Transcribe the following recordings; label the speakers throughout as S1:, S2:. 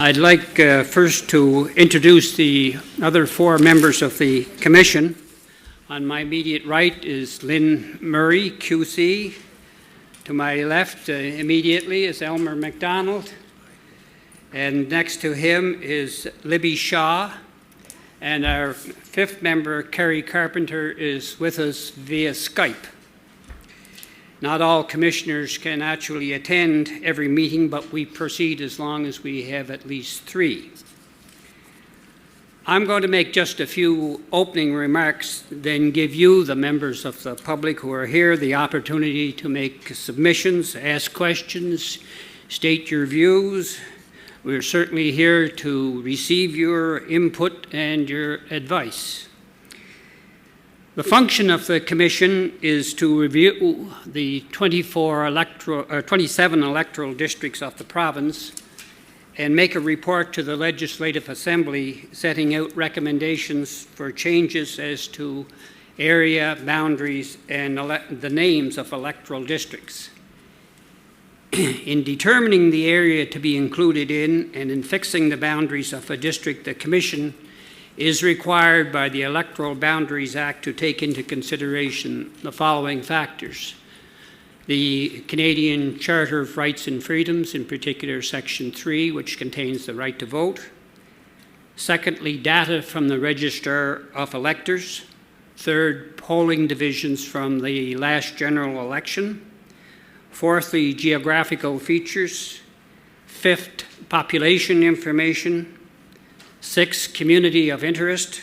S1: I'd like first to introduce the other four members of the Commission. On my immediate right is Lynn Murray, QC. To my left immediately is Elmer McDonald. And next to him is Libby Shaw. And our fifth member, Kerry Carpenter, is with us via Skype. Not all commissioners can actually attend every meeting, but we proceed as long as we have at least three. I'm going to make just a few opening remarks, then give you, the members of the public who are here, the opportunity to make submissions, ask questions, state your views. We're certainly here to receive your input and your advice. The function of the Commission is to review the 27 electoral districts of the province and make a report to the Legislative Assembly setting out recommendations for changes as to area, boundaries, and the names of electoral districts. In determining the area to be included in and in fixing the boundaries of a district, the Commission is required by the Electoral Boundaries Act to take into consideration the following factors: the Canadian Charter of Rights and Freedoms, in particular Section 3, which contains the right to vote. Secondly, data from the Register of Electors. Third, polling divisions from the last general election. Fourthly, geographical features. Fifth, population information. 6, community of interest.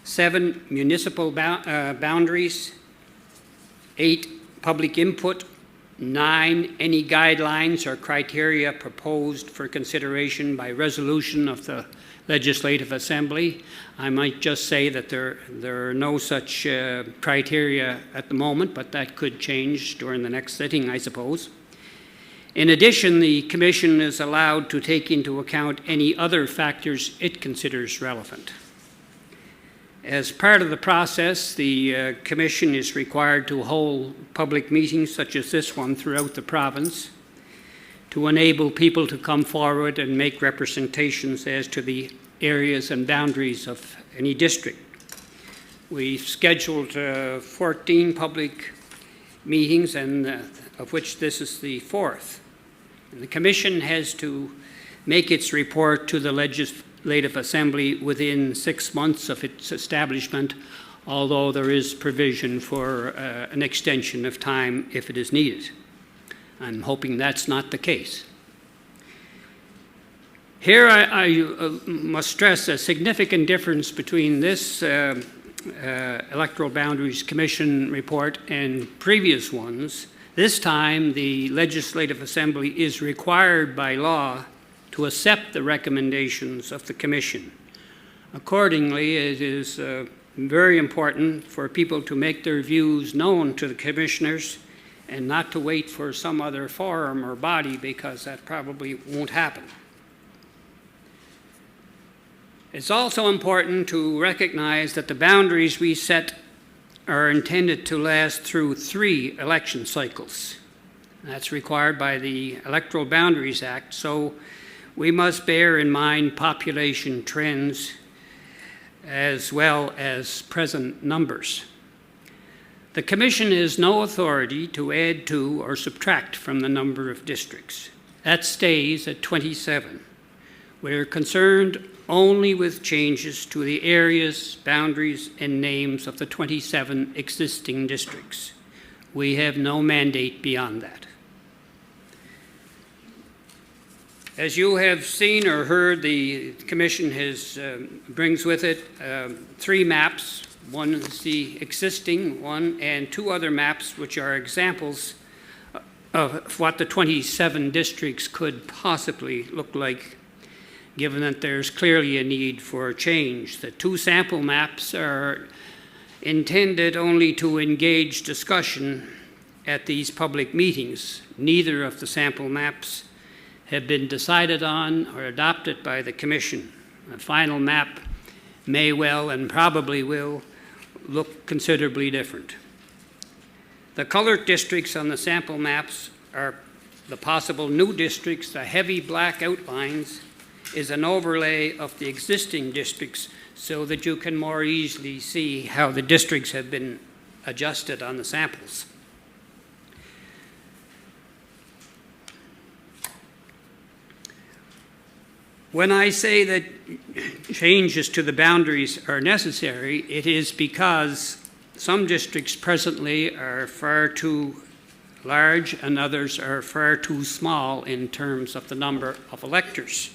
S1: 7, municipal boundaries. 8, public input. 9, any guidelines or criteria proposed for consideration by resolution of the Legislative Assembly. I might just say that there are no such criteria at the moment, but that could change during the next sitting, I suppose. In addition, the Commission is allowed to take into account any other factors it considers relevant. As part of the process, the Commission is required to hold public meetings such as this one throughout the province to enable people to come forward and make representations as to the areas and boundaries of any district. We've scheduled 14 public meetings, and of which this is the fourth. And the Commission has to make its report to the Legislative Assembly within 6 months of its establishment, although there is provision for an extension of time if it is needed. I'm hoping that's not the case. Here I must stress a significant difference between this Electoral Boundaries Commission report and previous ones. This time, the Legislative Assembly is required by law to accept the recommendations of the Commission. Accordingly, it is very important for people to make their views known to the Commissioners and not to wait for some other forum or body, because that probably won't happen. It's also important to recognize that the boundaries we set are intended to last through 3 election cycles. That's required by the Electoral Boundaries Act, so we must bear in mind population trends as well as present numbers. The Commission has no authority to add to or subtract from the number of districts. That stays at 27. We're concerned only with changes to the areas, boundaries, and names of the 27 existing districts. We have no mandate beyond that. As you have seen or heard, the Commission brings with it 3 maps. One is the existing one, and 2 other maps which are examples of what the 27 districts could possibly look like, given that there's clearly a need for change. The 2 sample maps are intended only to engage discussion at these public meetings. Neither of the sample maps have been decided on or adopted by the Commission. The final map may well and probably will look considerably different. The colored districts on the sample maps are the possible new districts, the heavy black outlines is an overlay of the existing districts so that you can more easily see how the districts have been adjusted on the samples. When I say that changes to the boundaries are necessary, it is because some districts presently are far too large and others are far too small in terms of the number of electors.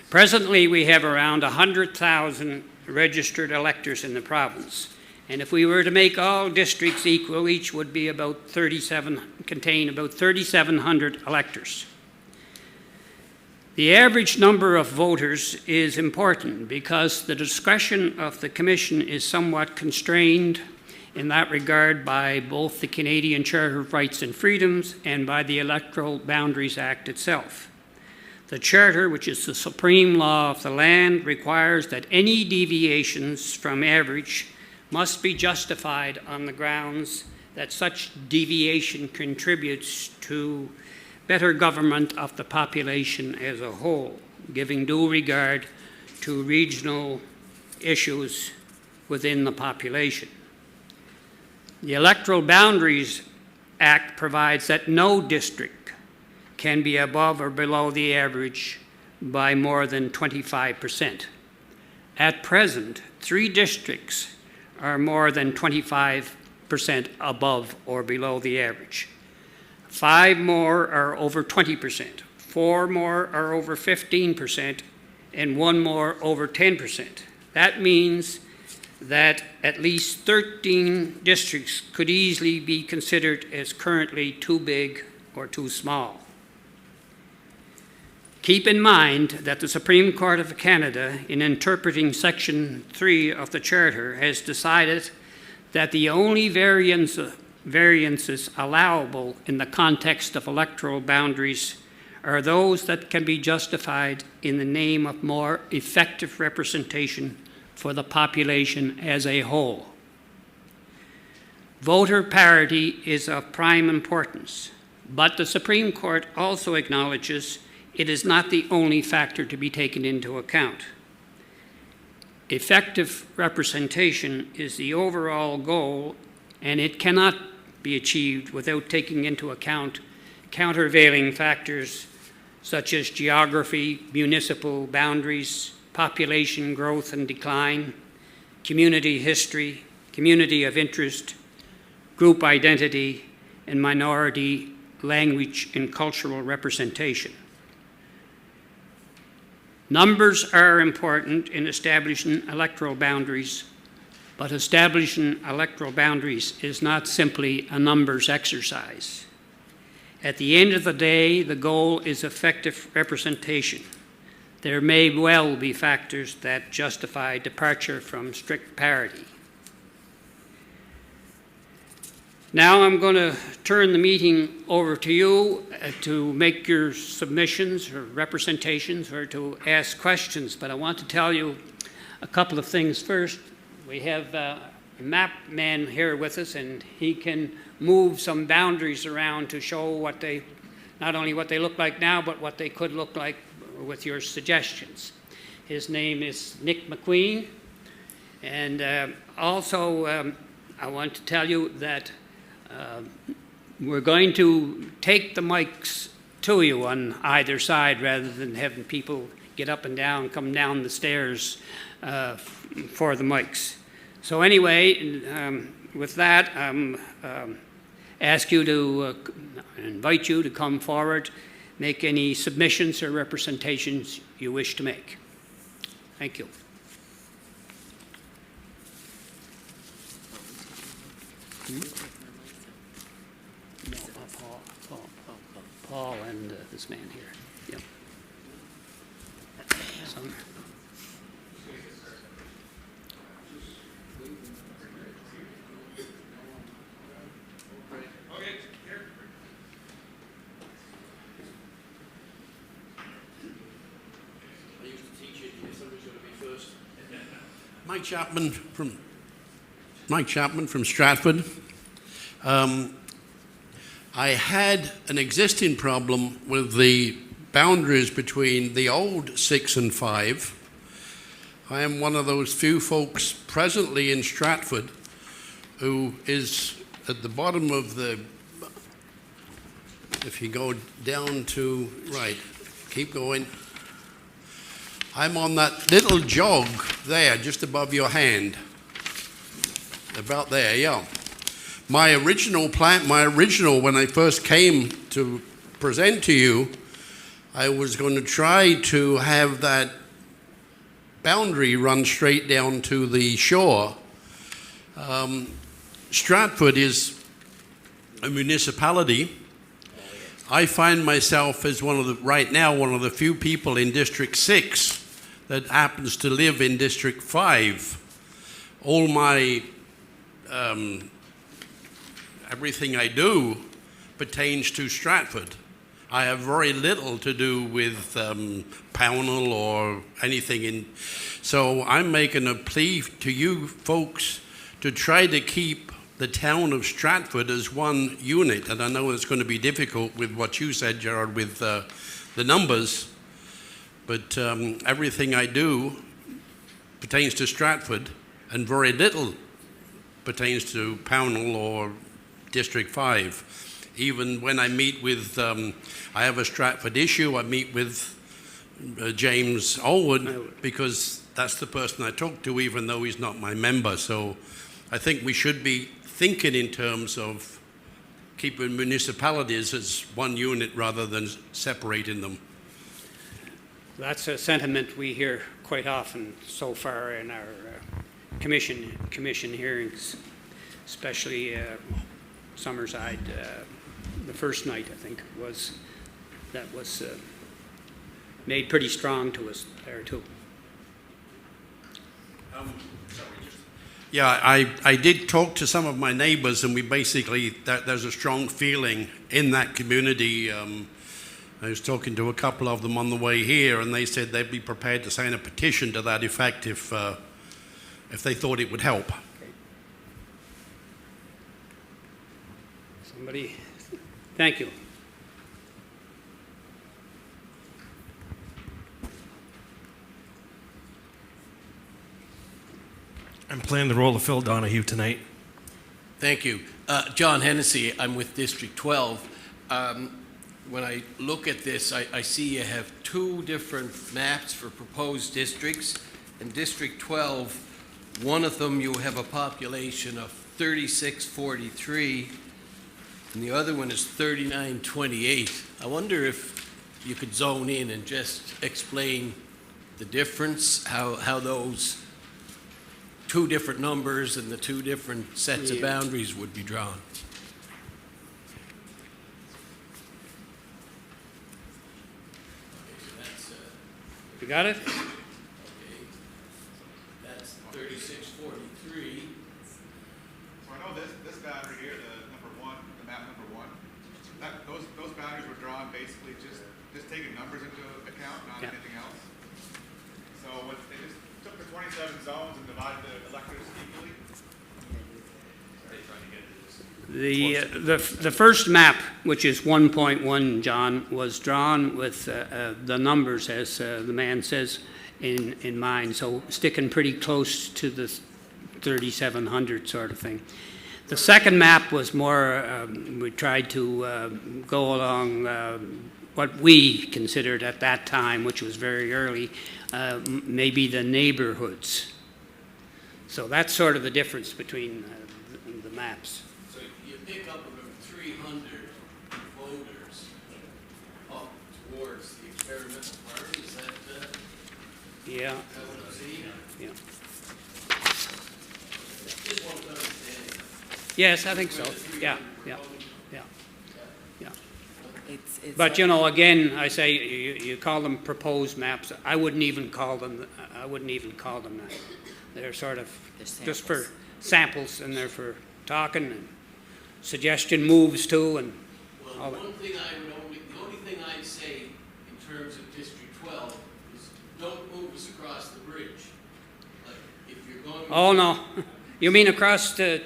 S1: Presently, we have around 100,000 registered electors in the province. And if we were to make all districts equal, each would be contain about 3,700 electors. The average number of voters is important because the discretion of the Commission is somewhat constrained in that regard by both the Canadian Charter of Rights and Freedoms and by the Electoral Boundaries Act itself. The Charter, which is the supreme law of the land, requires that any deviations from average must be justified on the grounds that such deviation contributes to better government of the population as a whole, giving due regard to regional issues within the population. The Electoral Boundaries Act provides that no district can be above or below the average by more than 25%. At present, 3 districts are more than 25% above or below the average. 5 more are over 20%, 4 more are over 15%, and 1 more over 10%. That means that at least 13 districts could easily be considered as currently too big or too small. Keep in mind that the Supreme Court of Canada, in interpreting Section 3 of the Charter, has decided that the only variances allowable in the context of electoral boundaries are those that can be justified in the name of more effective representation for the population as a whole. Voter parity is of prime importance, but the Supreme Court also acknowledges it is not the only factor to be taken into account. Effective representation is the overall goal, and it cannot be achieved without taking into account countervailing factors such as geography, municipal boundaries, population growth and decline, community history, community of interest, group identity, and minority language and cultural representation. Numbers are important in establishing electoral boundaries, but establishing electoral boundaries is not simply a numbers exercise. At the end of the day, the goal is effective representation. There may well be factors that justify departure from strict parity. Now I'm going to turn the meeting over to you to make your submissions or representations or to ask questions, but I want to tell you a couple of things first. We have a map man here with us, and he can move some boundaries around to show what they, not only what they look like now, but what they could look like with your suggestions. His name is Nick McQueen, and also I want to tell you that we're going to take the mics to you on either side rather than having people get up and down, come down the stairs for the mics. So anyway, with that, ask you to invite you to come forward, make any submissions or representations you wish to make. Thank you. Paul and this man here. Yep.
S2: Mike Chapman from Stratford. I had an existing problem with the boundaries between the old 6 and 5. I am one of those few folks presently in Stratford who is at the bottom of the, if you go down to, right, keep going. I'm on that little jog there, just above your hand. About there, yeah. My original, when I first came to present to you, I was going to try to have that boundary run straight down to the shore. Stratford is a municipality. I find myself as right now, one of the few people in District 6 that happens to live in District 5. All my, everything I do pertains to Stratford. I have very little to do with Pownell or anything. So I'm making a plea to you folks to try to keep the town of Stratford as one unit. And I know it's going to be difficult with what you said, Gerard, with the numbers. But everything I do pertains to Stratford, and very little pertains to Pownell or District 5. Even when I meet with, I have a Stratford issue, I meet with James Allwood, because that's the person I talk to, even though he's not my member. So I think we should be thinking in terms of keeping municipalities as one unit rather than separating them.
S1: That's a sentiment we hear quite often so far in our commission hearings, especially Summerside. The first night, I think, was made pretty strong to us there too.
S2: Yeah, I did talk to some of my neighbors, and we basically, there's a strong feeling in that community. I was talking to a couple of them on the way here, and they said they'd be prepared to sign a petition to that effect if they thought it would help.
S1: Okay. Somebody, thank you.
S3: I'm playing the role of Phil Donahue tonight.
S4: Thank you. John Hennessy, I'm with District 12. When I look at this, I see you have two different maps for proposed districts. In District 12, one of them you have a population of 3643, and the other one is 3928. I wonder if you could zone in and just explain the difference, how those two different numbers and the two different sets of boundaries would be drawn.
S1: You got it?
S4: Okay, that's 3643.
S5: So I know this boundary here, the map number one, those boundaries were drawn basically just taking numbers into account, not anything else. So what they just took the 27 zones and divided the electors equally.
S1: The first map, which is 1.1, John, was drawn with the numbers, as the man says, in mind, so sticking pretty close to the 3,700 sort of thing. The second map was more, we tried to go along what we considered at that time, which was very early, maybe the neighborhoods. So that's sort of the difference between the maps.
S4: So you pick up about 300 voters up towards the experimental part. Is that
S1: Yeah.
S4: what I'm seeing?
S1: Yeah.
S4: Just want to understand.
S1: Yes, I think so. Yeah.
S6: It's
S1: But you know, again, I say you call them proposed maps. I wouldn't even call them that. They're sort of
S6: They're
S1: just for samples, and they're for talking and suggestion moves too, and all
S4: Well,
S1: that.
S4: the only thing I'd say in terms of District 12 is don't move us across the bridge. Like, if you're going.
S1: Oh no, you mean across to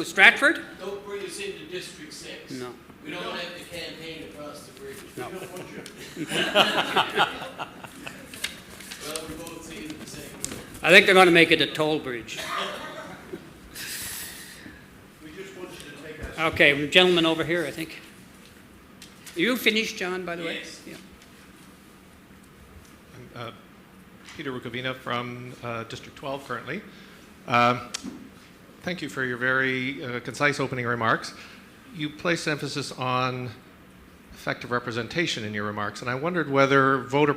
S1: Stratford?
S4: Don't bring us into District 6.
S1: No.
S4: We don't have to campaign across the bridge.
S1: No.
S4: Well, we both see it the same way.
S1: I think they're going to make it a toll bridge.
S3: We just want you to take us.
S1: Okay, gentleman over here, I think. Are you finished, John, by the way?
S4: Yes.
S1: Yeah.
S6: Peter Rukavina from District 12 currently. Thank you for your very concise opening remarks. You placed emphasis on effective representation in your remarks, and I wondered whether voter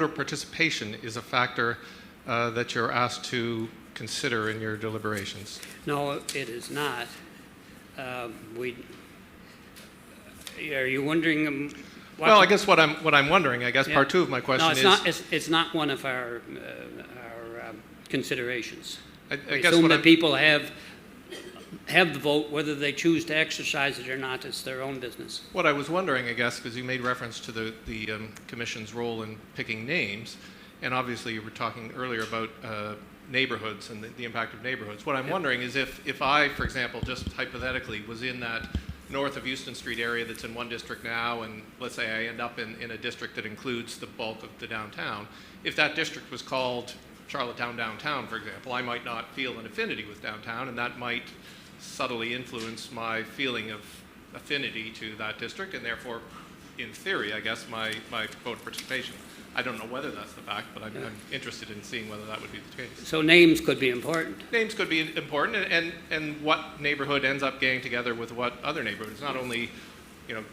S6: participation is a factor that you're asked to consider in your deliberations.
S1: No, it is not. Are you wondering?
S6: Well, I guess what I'm wondering, I guess
S1: Yeah.
S6: part two of my question
S1: No,
S6: is.
S1: it's not one of our considerations.
S6: I
S1: We
S6: guess
S1: assume
S6: what
S1: that
S6: I'm,
S1: people have the vote, whether they choose to exercise it or not. It's their own business.
S6: what I was wondering, I guess, because you made reference to the commission's role in picking names, and obviously you were talking earlier about neighborhoods and the impact of neighborhoods. What I'm
S1: Yep.
S6: wondering is if I, for example, just hypothetically, was in that north of Euston Street area that's in one district now, and let's say I end up in a district that includes the bulk of the downtown, if that district was called Charlottetown Downtown, for example, I might not feel an affinity with downtown, and that might subtly influence my feeling of affinity to that district, and therefore, in theory, I guess, my voter participation. I don't know whether that's the fact, but I'm interested in seeing whether that would be the case.
S1: So names could be important.
S6: Names could be important, and what neighborhood ends up getting together with what other neighborhood. It's not only,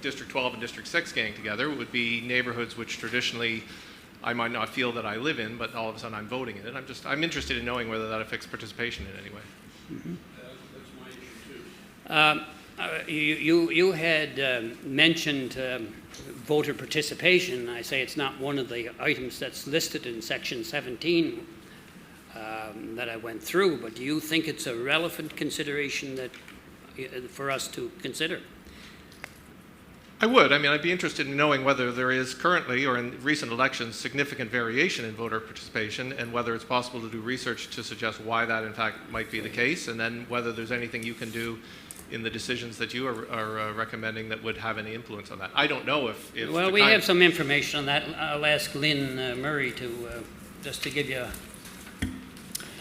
S6: District 12 and District 6 getting together. It would be neighborhoods which traditionally I might not feel that I live in, but all of a sudden I'm voting in it. I'm interested in knowing whether that affects participation in any way.
S2: That's my issue too.
S1: You had mentioned voter participation. I say it's not one of the items that's listed in Section 17 that I went through, but do you think it's a relevant consideration that for us to consider?
S6: I would. I'd be interested in knowing whether there is currently or in recent elections significant variation in voter participation, and whether it's possible to do research to suggest why that in fact might be the case, and then whether there's anything you can do in the decisions that you are recommending that would have any influence on that. I don't know if
S1: Well, we have some information on that. I'll ask Lynn Murray just to give you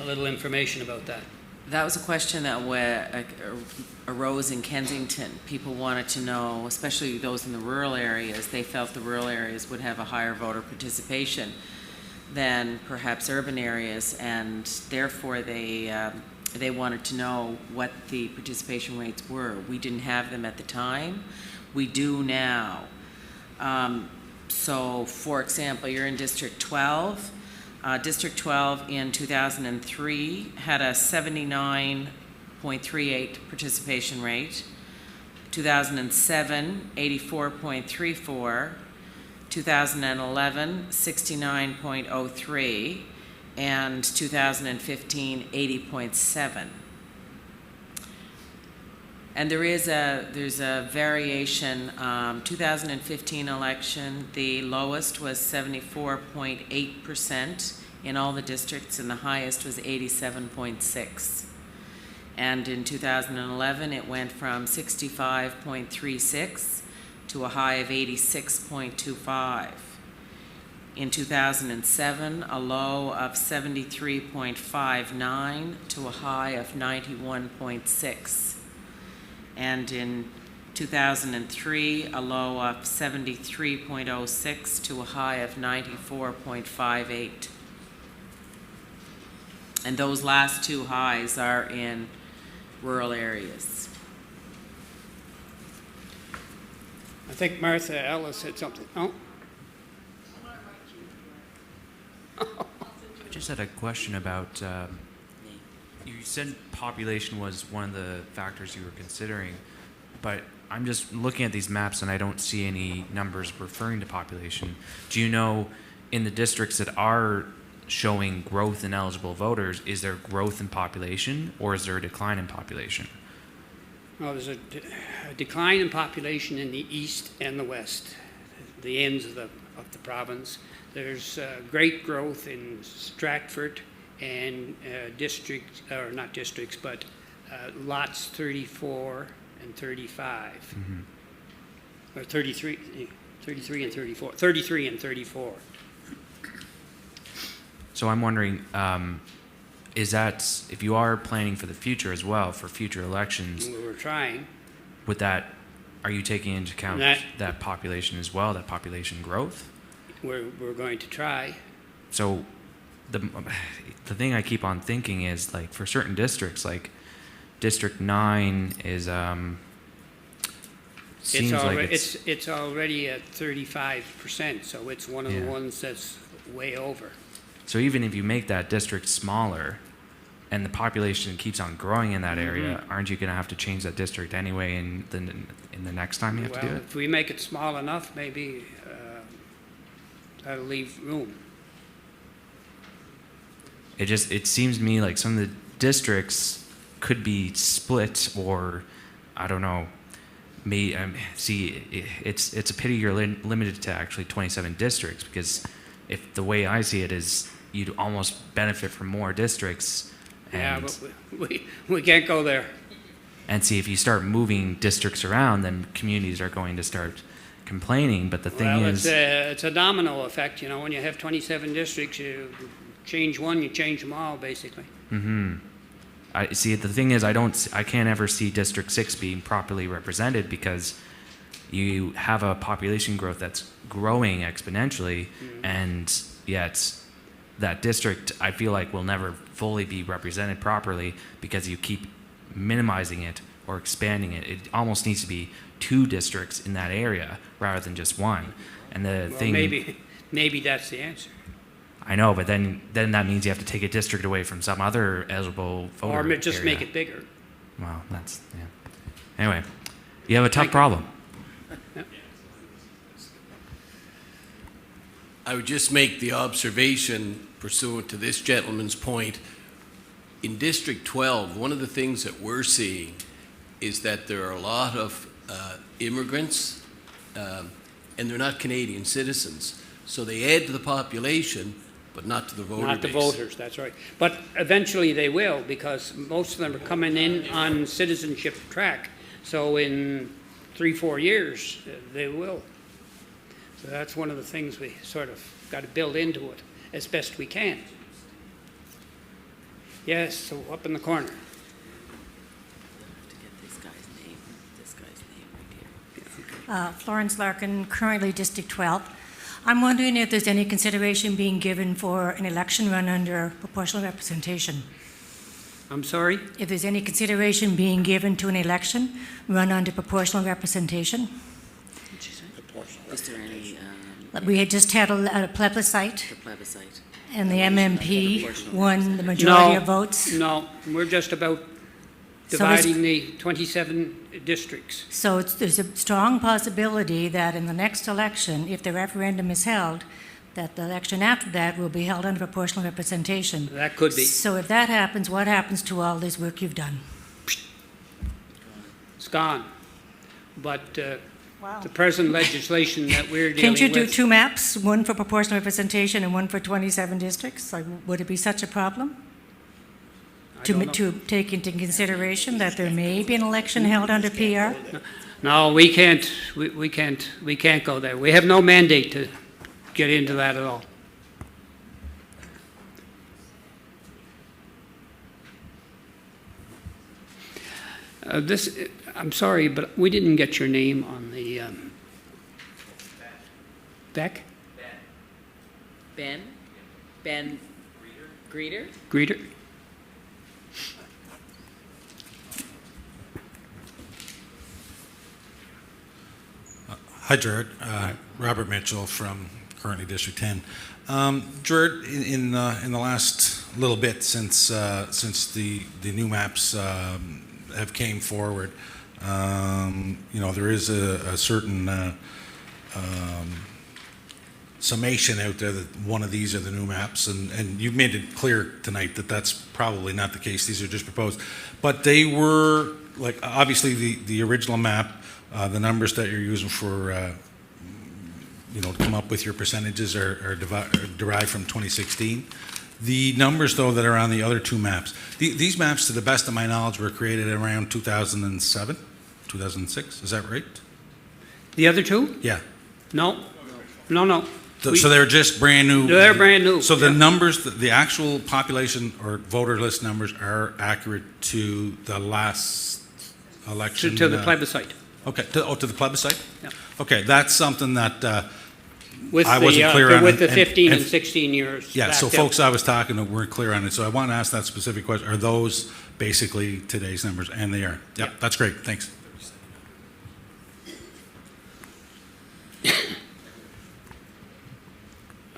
S1: a little information about that.
S7: That was a question that arose in Kensington. People wanted to know, especially those in the rural areas, they felt the rural areas would have a higher voter participation than perhaps urban areas, and therefore they wanted to know what the participation rates were. We didn't have them at the time. We do now. So, for example, you're in District 12. District 12 in 2003 had a 79.38 participation rate. 2007, 84.34. 2011, 69.03. And 2015, 80.7. And there's a variation. 2015 election, the lowest was 74.8% in all the districts, and the highest was 87.6. And in 2011, it went from 65.36 to a high of 86.25. In 2007, a low of 73.59 to a high of 91.6. And in 2003, a low of 73.06 to a high of 94.58. And those last two highs are in rural areas.
S1: I think Martha Ellis said something. Oh,
S8: I just had a question about, you said population was one of the factors you were considering, but I'm just looking at these maps and I don't see any numbers referring to population. Do you know, in the districts that are showing growth in eligible voters, is there growth in population or is there a decline in population?
S1: well, there's a decline in population in the east and the west, the ends of the province. There's great growth in Stratford and lots 34 and 35, or 33, 33 and 34. 33 and 34.
S8: So I'm wondering, is that, if you are planning for the future as well, for future elections,
S1: We were trying.
S8: with that, are you taking into account
S1: That-
S8: that population as well, that population growth?
S1: We're going to try.
S8: So the thing I keep on thinking is, like, for certain districts, like District 9 is seems like
S1: It's already at 35%, so it's one of the
S8: Yeah.
S1: ones that's way over.
S8: so even if you make that district smaller and the population keeps on growing in that area, aren't you going to have to change that district anyway in the next time you have to do
S1: Well,
S8: it?
S1: if we make it small enough, maybe that'll leave room.
S8: It seems to me like some of the districts could be split, or I don't know. It's a pity you're limited to actually 27 districts, because if the way I see it is you'd almost benefit from more districts.
S1: Yeah,
S8: And,
S1: but we can't go there.
S8: and see, if you start moving districts around, then communities are going to start complaining. But the thing
S1: Well,
S8: is,
S1: it's a domino effect, you know, when you have 27 districts, you change one, you change them all, basically.
S8: I see. The thing is, I can't ever see District 6 being properly represented, because you have a population growth that's growing exponentially, and yet that district, I feel like, will never fully be represented properly because you keep minimizing it or expanding it. It almost needs to be 2 districts in that area rather than just one. And the
S1: Well,
S8: thing,
S1: maybe that's the answer.
S8: I know, but then that means you have to take a district away from some other eligible voter
S1: Or just
S8: area.
S1: make it bigger.
S8: Well, that's, yeah. Anyway, you have a tough
S1: Thank you.
S8: problem.
S4: I would just make the observation pursuant to this gentleman's point. In District 12, one of the things that we're seeing is that there are a lot of immigrants, and they're not Canadian citizens. So they add to the population, but not to the voter
S1: Not the
S4: base.
S1: voters, that's right. But eventually they will, because most of them are coming in on citizenship track. So in 3-4 years, they will. So that's one of the things we sort of got to build into it as best we can. Yes, so up in the corner.
S7: To get this guy's name right here.
S9: Florence Larkin, currently District 12. I'm wondering if there's any consideration being given for an election run under proportional representation.
S1: I'm sorry?
S9: If there's any consideration being given to an election run under proportional representation.
S7: Is there any,
S9: We had just had a plebiscite,
S7: the plebiscite?
S9: and the MMP won the majority of votes.
S1: No, we're just about
S9: So it's-
S1: dividing the 27 districts.
S9: So there's a strong possibility that in the next election, if the referendum is held, that the election after that will be held under proportional representation.
S1: That could be.
S9: So if that happens, what happens to all this work you've done?
S1: It's gone. But
S9: Wow.
S1: the present legislation that we're dealing
S9: Can't you
S1: with...
S9: do 2 maps, one for proportional representation and one for 27 districts? Like, would it be such a problem?
S1: I don't know.
S9: To take into consideration that there may be an election held under PR?
S1: No, we can't go there. We have no mandate to get into that at all. I'm sorry, but we didn't get your name on the, Beck?
S7: Ben? Ben Greeter?
S1: Greeter?
S3: Hi, Jared. Robert Mitchell from currently District 10. Jared, in the last little bit since the new maps have came forward, there is a certain summation out there that one of these are the new maps, and you've made it clear tonight that that's probably not the case. These are just proposed, but they were, like, obviously the original map, the numbers that you're using for to come up with your percentages are derived from 2016. The numbers, though, that are on the other 2 maps, these maps, to the best of my knowledge, were created around 2007, 2006. Is that right?
S1: The other two?
S3: Yeah.
S1: No, no.
S3: So they're just brand new?
S1: They're brand new,
S3: So the
S1: yeah.
S3: numbers, the actual population or voter list numbers are accurate to the last election?
S1: To the plebiscite.
S3: Okay, to the plebiscite?
S1: Yeah.
S3: Okay, that's something that
S1: With
S3: I wasn't clear on.
S1: with the
S3: and-
S1: 15 and
S3: and-
S1: 16 years.
S3: Yeah, so
S1: backed out.
S3: folks I was talking to weren't clear on it, so I want to ask that specific question. Are those basically today's numbers? And they are.
S1: Yeah.
S3: Yep, that's great, thanks.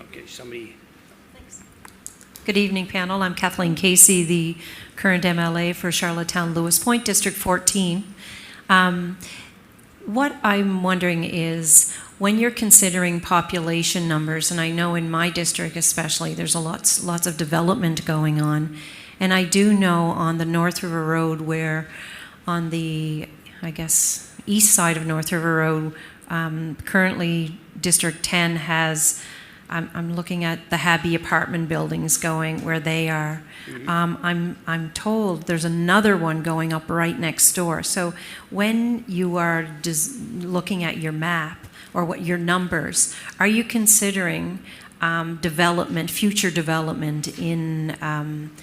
S1: Okay, somebody,
S10: Good evening, panel. I'm Kathleen Casey, the current MLA for Charlottetown Lewis Point, District 14. What I'm wondering is, when you're considering population numbers, and I know in my district especially, there's lots of development going on, and I do know on the North River Road where on the, I guess, east side of North River Road, currently District 10 has, I'm looking at the Happy apartment buildings going where they are. I'm told there's another one going up right next door. So when you are looking at your map or what your numbers, are you considering development, future development in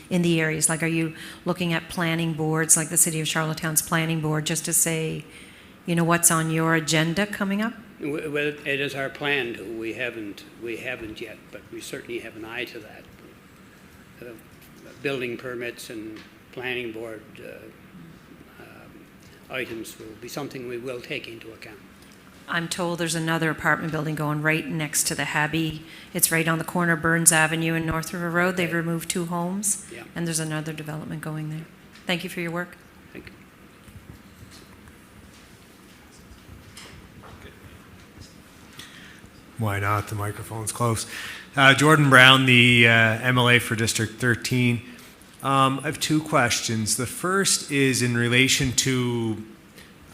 S10: the areas? Like, are you looking at planning boards, like the City of Charlottetown's planning board, just to say, you know, what's on your agenda coming up?
S1: well, it is our plan to. We haven't yet, but we certainly have an eye to that. Building permits and planning board items will be something we will take into account.
S10: I'm told there's another apartment building going right next to the Happy. It's right on the corner of Burns Avenue and North River Road. They've removed 2 homes,
S1: Yeah.
S10: and there's another development going there. Thank you for your work.
S1: Thank you.
S11: Why not? The microphone's close. Jordan Brown, the MLA for District 13. I have 2 questions. The first is in relation to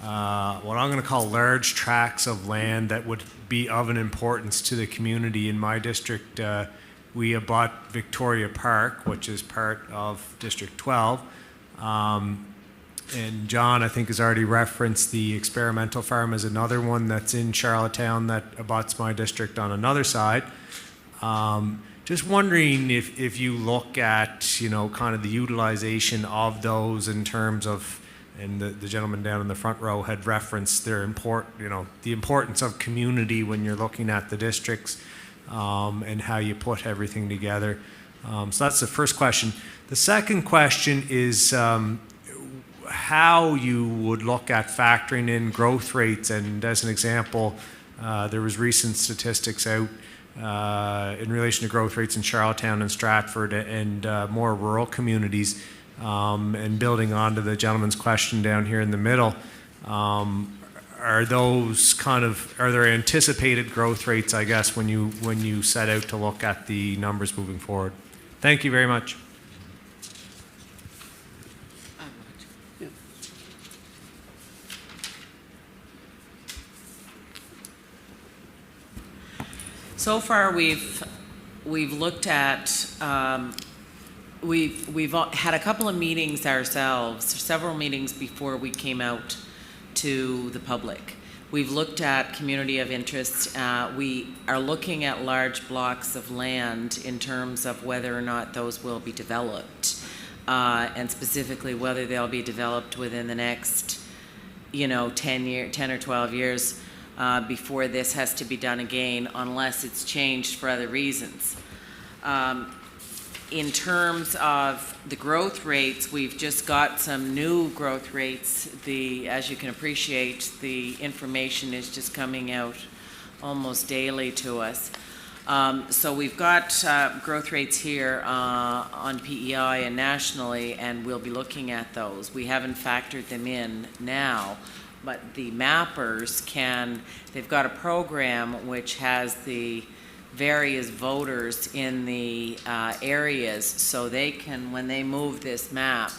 S11: what I'm going to call large tracts of land that would be of an importance to the community. In my district, we abut Victoria Park, which is part of District 12. And John, I think, has already referenced the experimental farm as another one that's in Charlottetown that abuts my district on another side. Just wondering if you look at, you know, kind of the utilization of those in terms of, and the gentleman down in the front row had referenced their the importance of community when you're looking at the districts, and how you put everything together. So that's the first question. The second question is how you would look at factoring in growth rates. And as an example, there was recent statistics out in relation to growth rates in Charlottetown and Stratford and more rural communities. And building on to the gentleman's question down here in the middle, are there anticipated growth rates, I guess, when you set out to look at the numbers moving forward? Thank you very much.
S7: So far, we've looked at, we've had a couple of meetings ourselves, several meetings before we came out to the public. We've looked at community of interest. We are looking at large blocks of land in terms of whether or not those will be developed, and specifically whether they'll be developed within the next, 10 or 12 years. Before this has to be done again, unless it's changed for other reasons. In terms of the growth rates, we've just got some new growth rates. As you can appreciate, the information is just coming out almost daily to us. So we've got growth rates here on PEI and nationally, and we'll be looking at those. We haven't factored them in now. But the mappers they've got a program which has the various voters in the areas, so they can, when they move this map,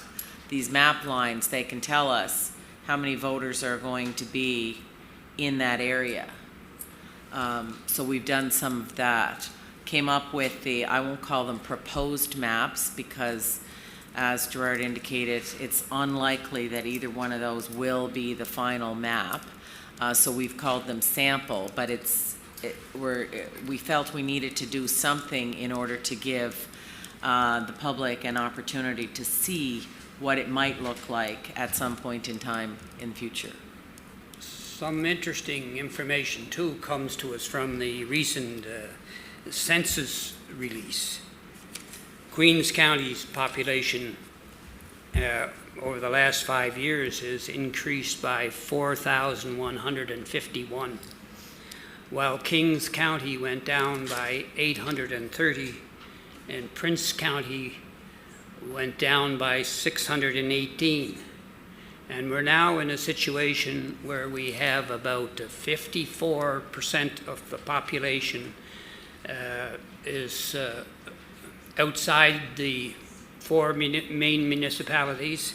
S7: these map lines, they can tell us how many voters are going to be in that area. So we've done some of that. Came up with I won't call them proposed maps because, as Gerard indicated, it's unlikely that either one of those will be the final map. So we've called them sample, but it's we felt we needed to do something in order to give the public an opportunity to see what it might look like at some point in time in the future.
S1: Some interesting information, too, comes to us from the recent census release. Queens County's population over the last 5 years has increased by 4,151, while Kings County went down by 830, and Prince County went down by 618. And we're now in a situation where we have about 54% of the population is outside the 4 main municipalities,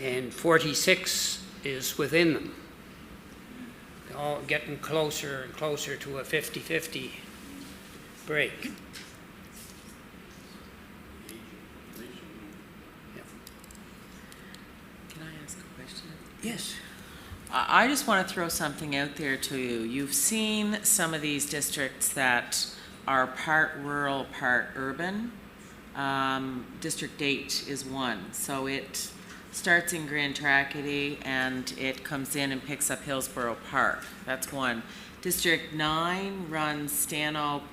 S1: and 46 is within them. All getting closer and closer to a 50-50 break.
S7: Can I ask a question?
S1: Yes.
S7: I just want to throw something out there to you. You've seen some of these districts that are part rural, part urban. District 8 is one. So it starts in Grand Tracadie and it comes in and picks up Hillsborough Park. That's one. District 9 runs Stanhope,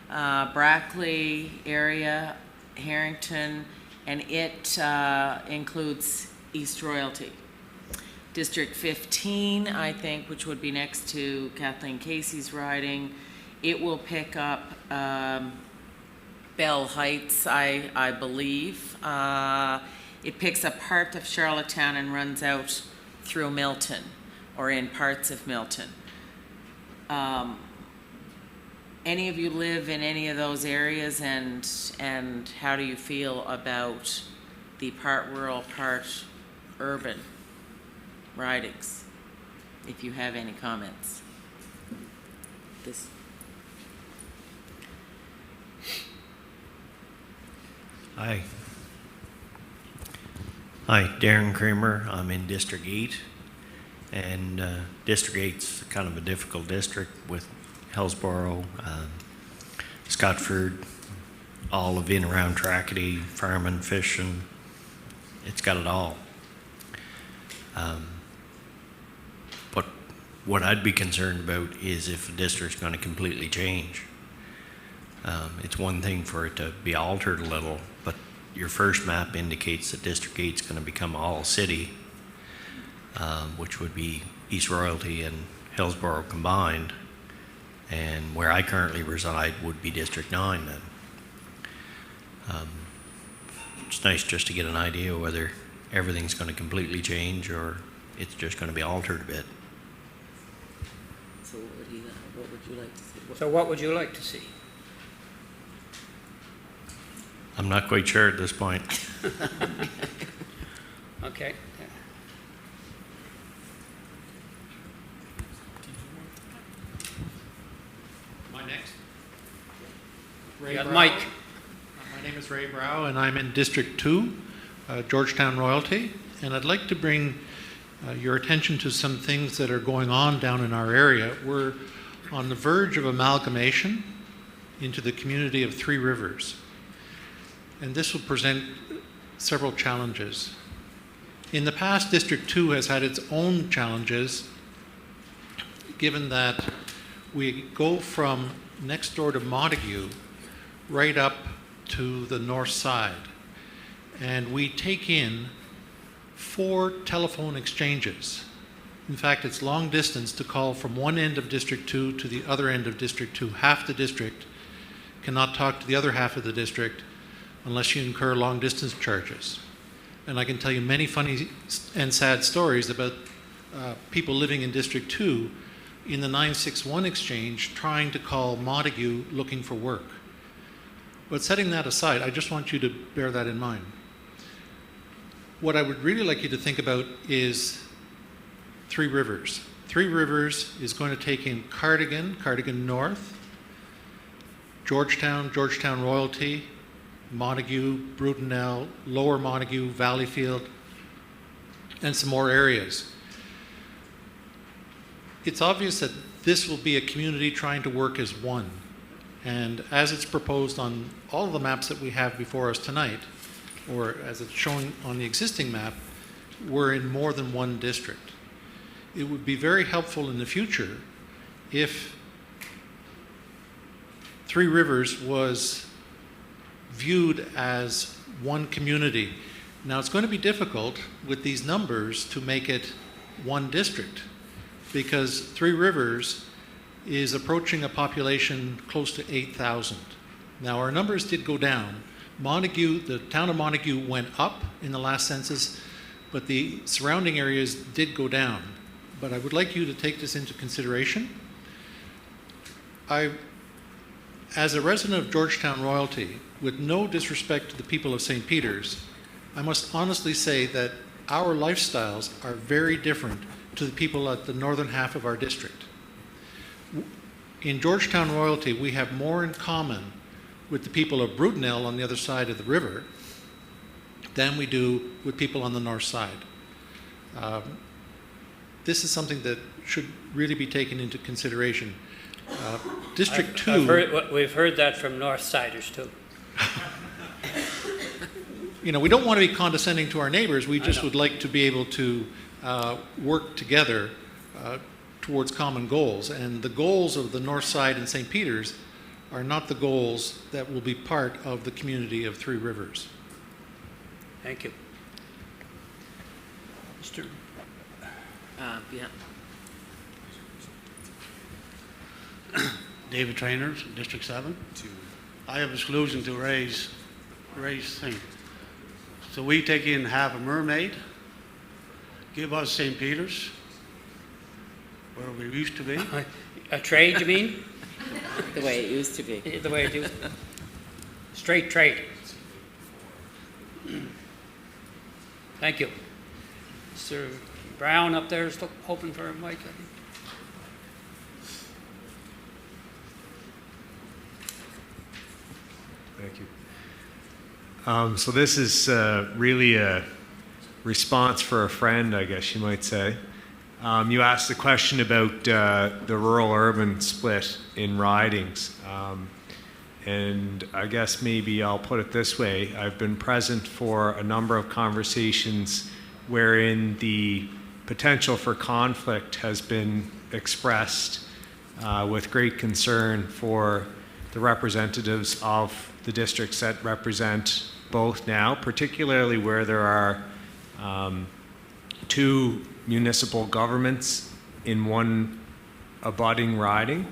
S7: Brackley area, Harrington, and it includes East Royalty. District 15, I think, which would be next to Kathleen Casey's riding, it will pick up Bell Heights, I believe. It picks up part of Charlottetown and runs out through Milton, or in parts of Milton. Any of you live in any of those areas, and how do you feel about the part rural, part urban ridings, if you have any comments? This.
S12: Hi. Hi, Darren Kramer. I'm in District 8, and District 8's kind of a difficult district with Hillsborough, Scotford, all of in around Tracadie, farming, fishing. It's got it all. But what I'd be concerned about is if the district's going to completely change. It's one thing for it to be altered a little, but your first map indicates that District 8 is going to become all city, which would be East Royalty and Hillsborough combined, and where I currently reside would be District 9 then. It's nice just to get an idea whether everything's going to completely change or it's just going to be altered a bit.
S7: So what would you like to see?
S1: So what would you like to see?
S12: I'm not quite sure at this point.
S1: Okay.
S13: My next.
S1: You got Mike.
S13: My name is Ray Brow, and I'm in District 2, Georgetown Royalty, and I'd like to bring your attention to some things that are going on down in our area. We're on the verge of amalgamation into the community of Three Rivers, and this will present several challenges. In the past, District 2 has had its own challenges, given that we go from next door to Montague right up to the north side, and we take in 4 telephone exchanges. In fact, it's long distance to call from one end of District 2 to the other end of District 2. Half the district cannot talk to the other half of the district unless you incur long distance charges. And I can tell you many funny and sad stories about people living in District 2 in the 961 exchange trying to call Montague looking for work. But setting that aside, I just want you to bear that in mind. What I would really like you to think about is Three Rivers. Three Rivers is going to take in Cardigan, Cardigan North, Georgetown, Georgetown Royalty, Montague, Brudenell, Lower Montague, Valleyfield, and some more areas. It's obvious that this will be a community trying to work as one. And as it's proposed on all of the maps that we have before us tonight, or as it's shown on the existing map, we're in more than one district. It would be very helpful in the future if Three Rivers was viewed as one community. Now, it's going to be difficult with these numbers to make it one district, because Three Rivers is approaching a population close to 8,000. Now, our numbers did go down. Montague, the town of Montague went up in the last census, but the surrounding areas did go down. But I would like you to take this into consideration. As a resident of Georgetown Royalty, with no disrespect to the people of St. Peter's, I must honestly say that our lifestyles are very different to the people at the northern half of our district. In Georgetown Royalty, we have more in common with the people of Brudenell on the other side of the river than we do with people on the north side. This is something that should really be taken into consideration. District 2...
S1: We've heard that from North Siders too.
S13: You know, we don't want to be condescending to our neighbors. We just would like to be able to work together towards common goals. And the goals of the north side and St. Peter's are not the goals that will be part of the community of Three Rivers.
S1: Thank you. Mr.
S7: Yeah.
S14: David Trainers, District 7. I have a solution to raise thing. So we take in half a Mermaid, give us St. Peter's, where we used to be.
S1: A trade, you mean?
S7: The way it used to be.
S1: The way it used to be. Straight trade. Thank you. Mr. Brown up there is hoping for a mic, I think.
S11: Thank you. So this is really a response for a friend, I guess you might say. You asked the question about the rural-urban split in ridings. And I guess maybe I'll put it this way. I've been present for a number of conversations wherein the potential for conflict has been expressed with great concern for the representatives of the districts that represent both now, particularly where there are two municipal governments in one abutting riding.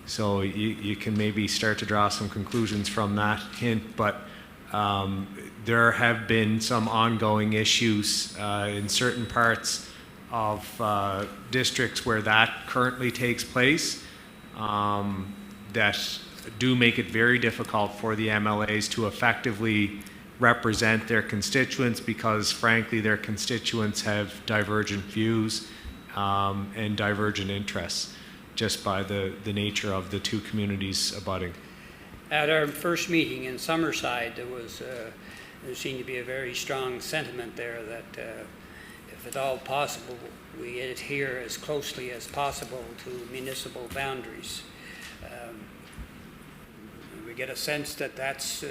S11: So you can maybe start to draw some conclusions from that hint, but there have been some ongoing issues in certain parts of districts where that currently takes place that do make it very difficult for the MLAs to effectively represent their constituents, because frankly their constituents have divergent views and divergent interests just by the nature of the two communities abutting.
S1: At our first meeting in Summerside, there seemed to be a very strong sentiment there that if at all possible, we adhere as closely as possible to municipal boundaries. We get a sense that that's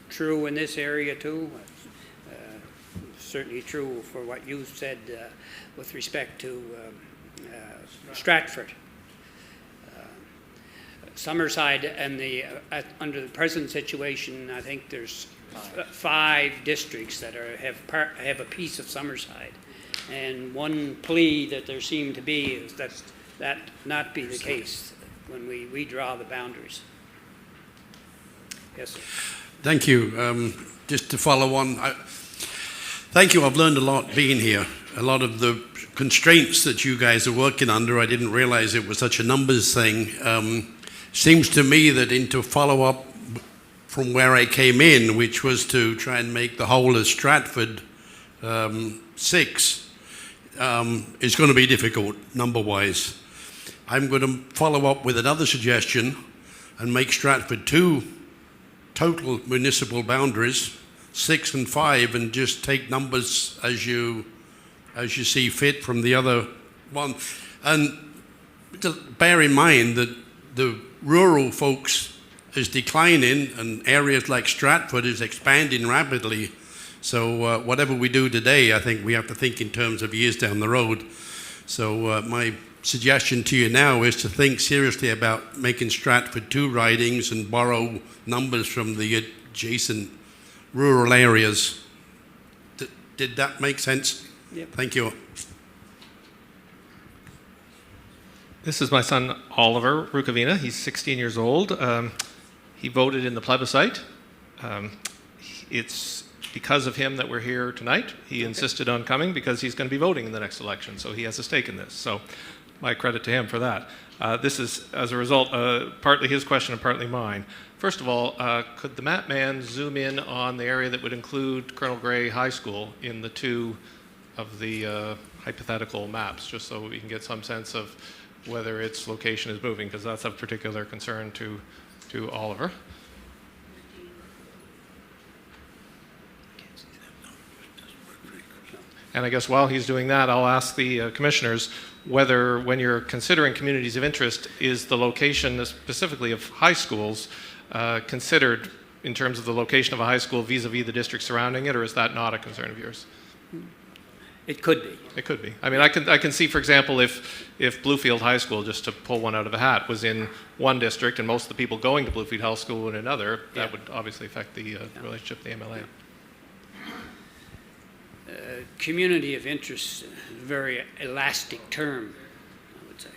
S1: true in this area too. Certainly true for what you said with respect to Stratford. Summerside and under the present situation, I think there's 5 districts that have a piece of Summerside, and one plea that there seemed to be is that not be the case when we redraw the boundaries. Yes, sir.
S2: Thank you. Just to follow on, thank you. I've learned a lot being here. A lot of the constraints that you guys are working under, I didn't realize it was such a numbers thing. Seems to me that into follow-up from where I came in, which was to try and make the whole of Stratford 6, is going to be difficult number-wise. I'm going to follow up with another suggestion and make Stratford 2 total municipal boundaries, 6 and 5, and just take numbers as you see fit from the other one. And to bear in mind that the rural folks is declining and areas like Stratford is expanding rapidly. So whatever we do today, I think we have to think in terms of years down the road. So my suggestion to you now is to think seriously about making Stratford 2 ridings and borrow numbers from the adjacent rural areas. Did that make sense?
S1: Yep.
S2: Thank you.
S6: This is my son Oliver Rukavina. He's 16 years old. He voted in the plebiscite. It's because of him that we're here tonight. He insisted on coming because he's going to be voting in the next election, so he has a stake in this. So my credit to him for that. This is, as a result, partly his question and partly mine. First of all, could the map man zoom in on the area that would include Colonel Gray High School in the 2 of the hypothetical maps, just so we can get some sense of whether its location is moving, because that's of particular concern to Oliver. And I guess while he's doing that, I'll ask the commissioners whether, when you're considering communities of interest, is the location specifically of high schools considered in terms of the location of a high school vis-a-vis the district surrounding it, or is that not a concern of yours?
S1: It could be.
S6: It could be. I mean, I can see, for example, if Bluefield High School, just to pull one out of a hat, was in one district and most of the people going to Bluefield High School in another, that would obviously affect the relationship with the MLA.
S1: Community of interest, a very elastic term, I would say.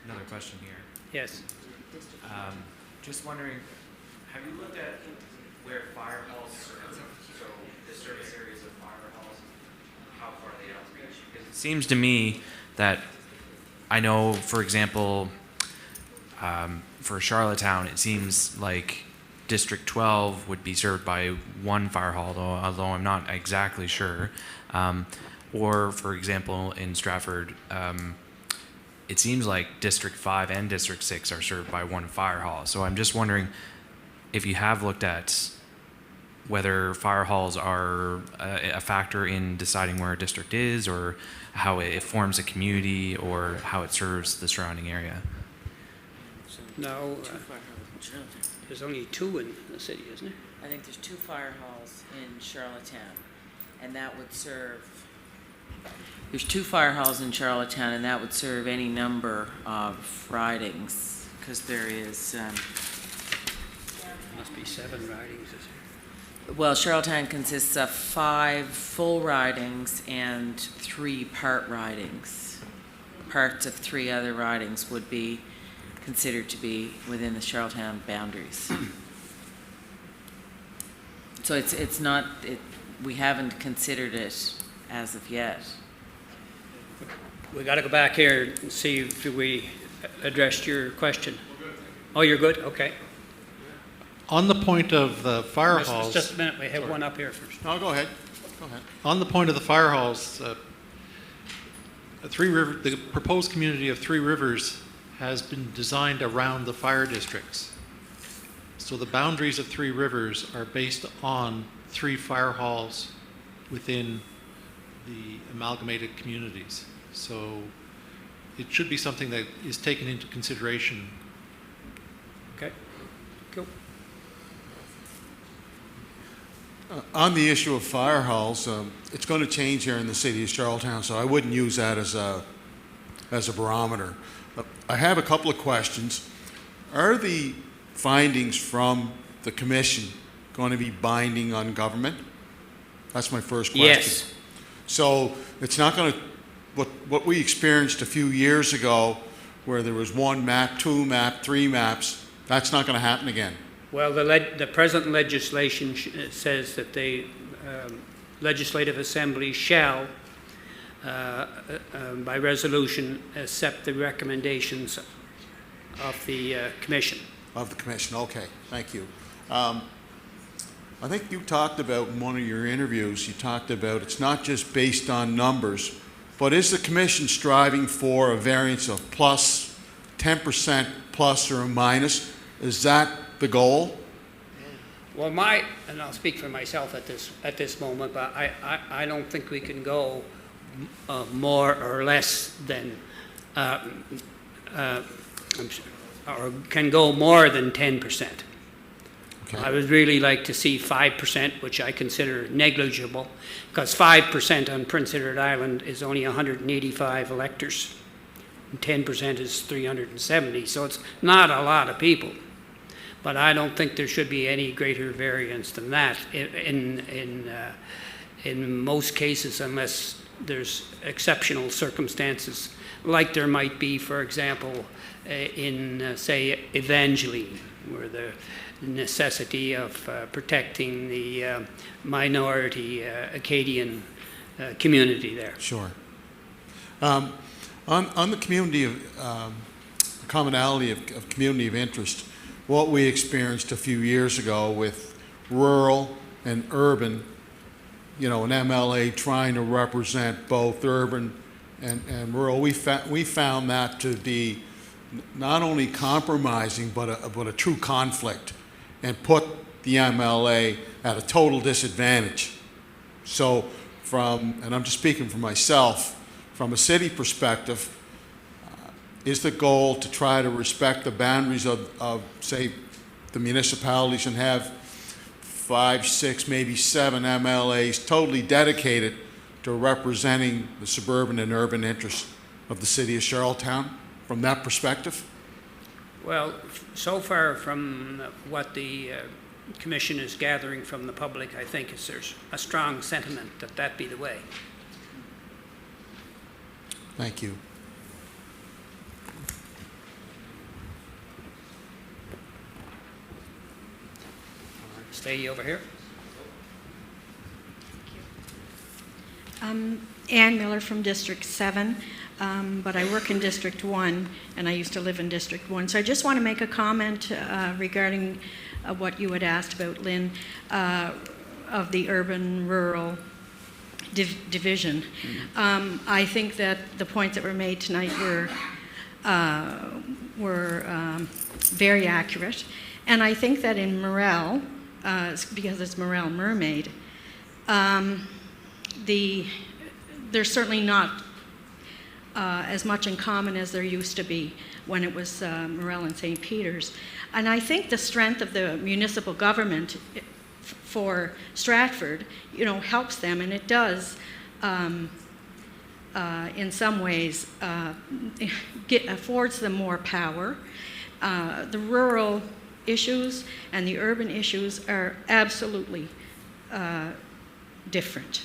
S8: Another question here.
S1: Yes.
S8: Just wondering, have you looked at where fire halls serve, so the service areas of fire halls, how far they outreach? Because it seems to me that I know, for example, for Charlottetown, it seems like District 12 would be served by one fire hall, although I'm not exactly sure. Or, for example, in Stratford, it seems like District 5 and District 6 are served by one fire hall. So I'm just wondering if you have looked at whether fire halls are a factor in deciding where a district is, or how it forms a community, or how it serves the surrounding area.
S1: No, there's only 2 in the city, isn't there?
S7: I think there's 2 fire halls in Charlottetown, and that would serve, there's 2 fire halls in Charlottetown, and that would serve any number of ridings, because there is,
S1: Must be 7 ridings, is there?
S7: well, Charlottetown consists of 5 full ridings and 3 part ridings. Parts of 3 other ridings would be considered to be within the Charlottetown boundaries. So it's not, we haven't considered it as of yet.
S1: We got to go back here and see if we addressed your question. Oh, you're good? Okay.
S13: On the point of the fire halls...
S1: Just a minute, we have one up here first.
S5: No, go ahead. Go ahead.
S13: On the point of the fire halls, the proposed community of Three Rivers has been designed around the fire districts. So the boundaries of Three Rivers are based on 3 fire halls within the amalgamated communities. So it should be something that is taken into consideration.
S1: Okay. Cool.
S15: On the issue of fire halls, it's going to change here in the city of Charlottetown, so I wouldn't use that as a barometer. I have a couple of questions. Are the findings from the commission going to be binding on government? That's my first question.
S1: Yes.
S15: So it's not going to, what we experienced a few years ago, where there was 1 map, 2 map, 3 maps, that's not going to happen again.
S1: Well, the present legislation says that the Legislative Assembly shall, by resolution, accept the recommendations of the Commission.
S15: Of the Commission, okay, thank you. I think you talked about in one of your interviews, you talked about it's not just based on numbers, but is the Commission striving for a variance of plus 10% plus or a minus? Is that the goal?
S1: Well, and I'll speak for myself at this moment, but I don't think we can go more or less than, or can go more than 10%.
S15: Okay.
S1: I would really like to see 5%, which I consider negligible, because 5% on Prince Edward Island is only 185 electors, and 10% is 370, so it's not a lot of people. But I don't think there should be any greater variance than that in most cases, unless there's exceptional circumstances, like there might be, for example, in, say, Evangeline, where the necessity of protecting the minority Acadian community there.
S15: Sure. On the community of commonality of community of interest, what we experienced a few years ago with rural and urban, an MLA trying to represent both urban and rural, we found that to be not only compromising but a true conflict, and put the MLA at a total disadvantage. So and I'm just speaking for myself, from a city perspective, is the goal to try to respect the boundaries of, say, the municipalities and have 5, 6, maybe 7 MLAs totally dedicated to representing the suburban and urban interests of the city of Charlottetown from that perspective?
S1: Well, so far from what the Commission is gathering from the public, I think there's a strong sentiment that be the way.
S15: Thank you.
S1: Stay over here.
S16: Ann Miller from District 7, but I work in District 1, and I used to live in District 1. So I just want to make a comment regarding what you had asked about, Lynn, of the urban-rural division. I think that the points that were made tonight were very accurate. And I think that in Morel, because it's Morel Mermaid, there's certainly not as much in common as there used to be when it was Morel and St. Peter's. And I think the strength of the municipal government for Stratford, helps them, and it does, in some ways, affords them more power. The rural issues and the urban issues are absolutely different.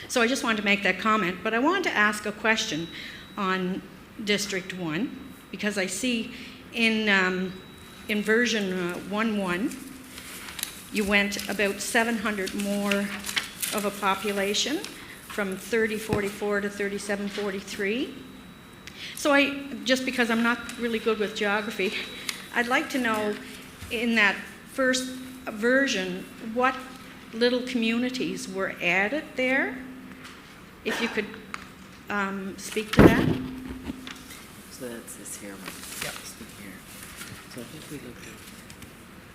S16: So I just wanted to make that comment, but I wanted to ask a question on District 1, because I see in version 1.1, you went about 700 more of a population from 3044 to 3743. So just because I'm not really good with geography, I'd like to know in that first version what little communities were added there. If you could speak to that.
S7: So that's this here one.
S1: Yep.
S7: Speak here. So I think we looked at.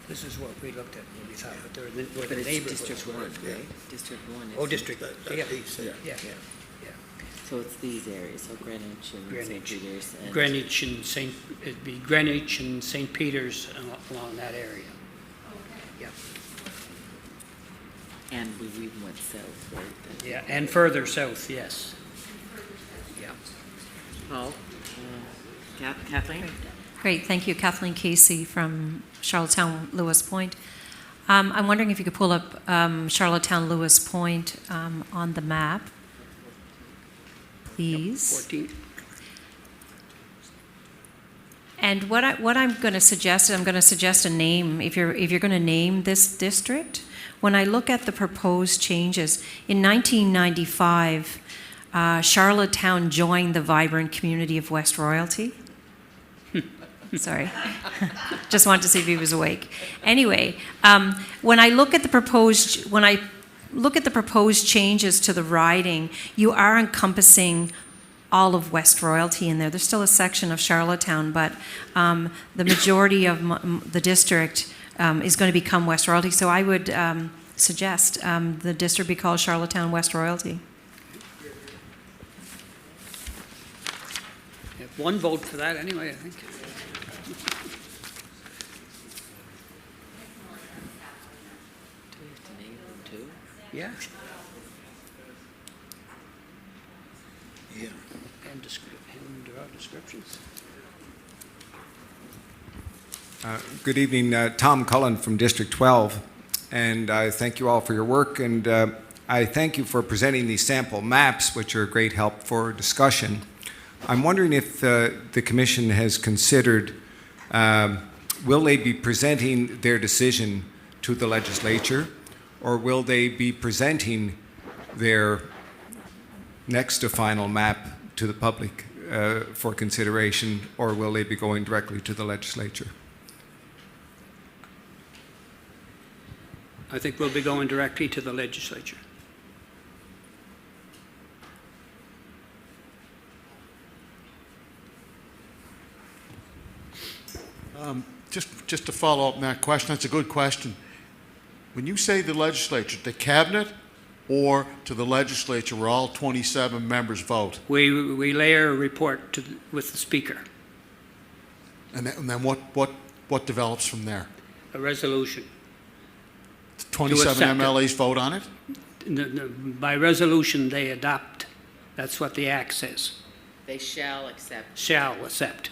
S1: This is what we looked at when we thought, but where
S7: But
S1: the
S7: it's
S1: neighborhoods
S7: District
S1: were.
S7: 1, right? District 1 is.
S1: Oh, District, yeah.
S7: So it's these areas, so Greenwich and St. Peter's. And
S1: Greenwich and it'd be Greenwich and St. Peter's along that area. Yeah.
S7: And we even went south, right?
S1: Yeah, and further south, yes. Yeah.
S7: Paul? Kathleen?
S10: Great, thank you. Kathleen Casey from Charlottetown, Lewis Point. I'm wondering if you could pull up Charlottetown, Lewis Point on the map, please.
S1: 14.
S10: And what I'm going to suggest, I'm going to suggest a name. If you're going to name this district, when I look at the proposed changes, in 1995, Charlottetown joined the vibrant community of West Royalty. Sorry, just wanted to see if he was awake. Anyway, when I look at the proposed changes to the riding, you are encompassing all of West Royalty in there. There's still a section of Charlottetown, but the majority of the district is going to become West Royalty. So I would suggest the district be called Charlottetown West Royalty.
S1: You have one vote for that anyway, I think.
S7: Do we have to name them too?
S1: Yeah.
S15: Yeah.
S1: And draw descriptions.
S17: Good evening, Tom Cullen from District 12, and I thank you all for your work, and I thank you for presenting these sample maps, which are a great help for discussion. I'm wondering if the Commission has considered, will they be presenting their decision to the legislature, or will they be presenting their next to final map to the public for consideration, or will they be going directly to the legislature?
S1: I think we'll be going directly to the legislature.
S15: Just to follow up on that question, that's a good question. When you say the legislature, the cabinet or to the legislature where all 27 members vote?
S1: We layer a report with the speaker.
S15: And then what develops from there?
S1: A resolution.
S15: 27 MLAs vote on it?
S1: By resolution, they adopt. That's what the Act says.
S7: They shall accept.
S1: Shall accept.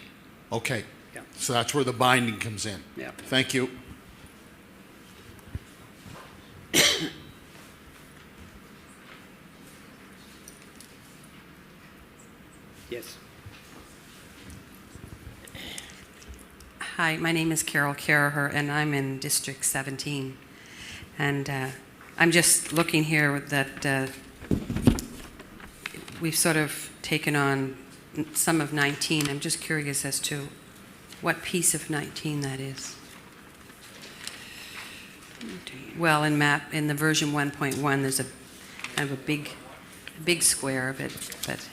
S15: Okay.
S1: Yeah.
S15: So that's where the binding comes in.
S1: Yeah.
S15: Thank you.
S1: Yes.
S18: Hi, my name is Carol Caraher, and I'm in District 17. And I'm just looking here that we've sort of taken on some of 19. I'm just curious as to what piece of 19 that is. Well, in the version 1.1, there's a kind of a big square of it, but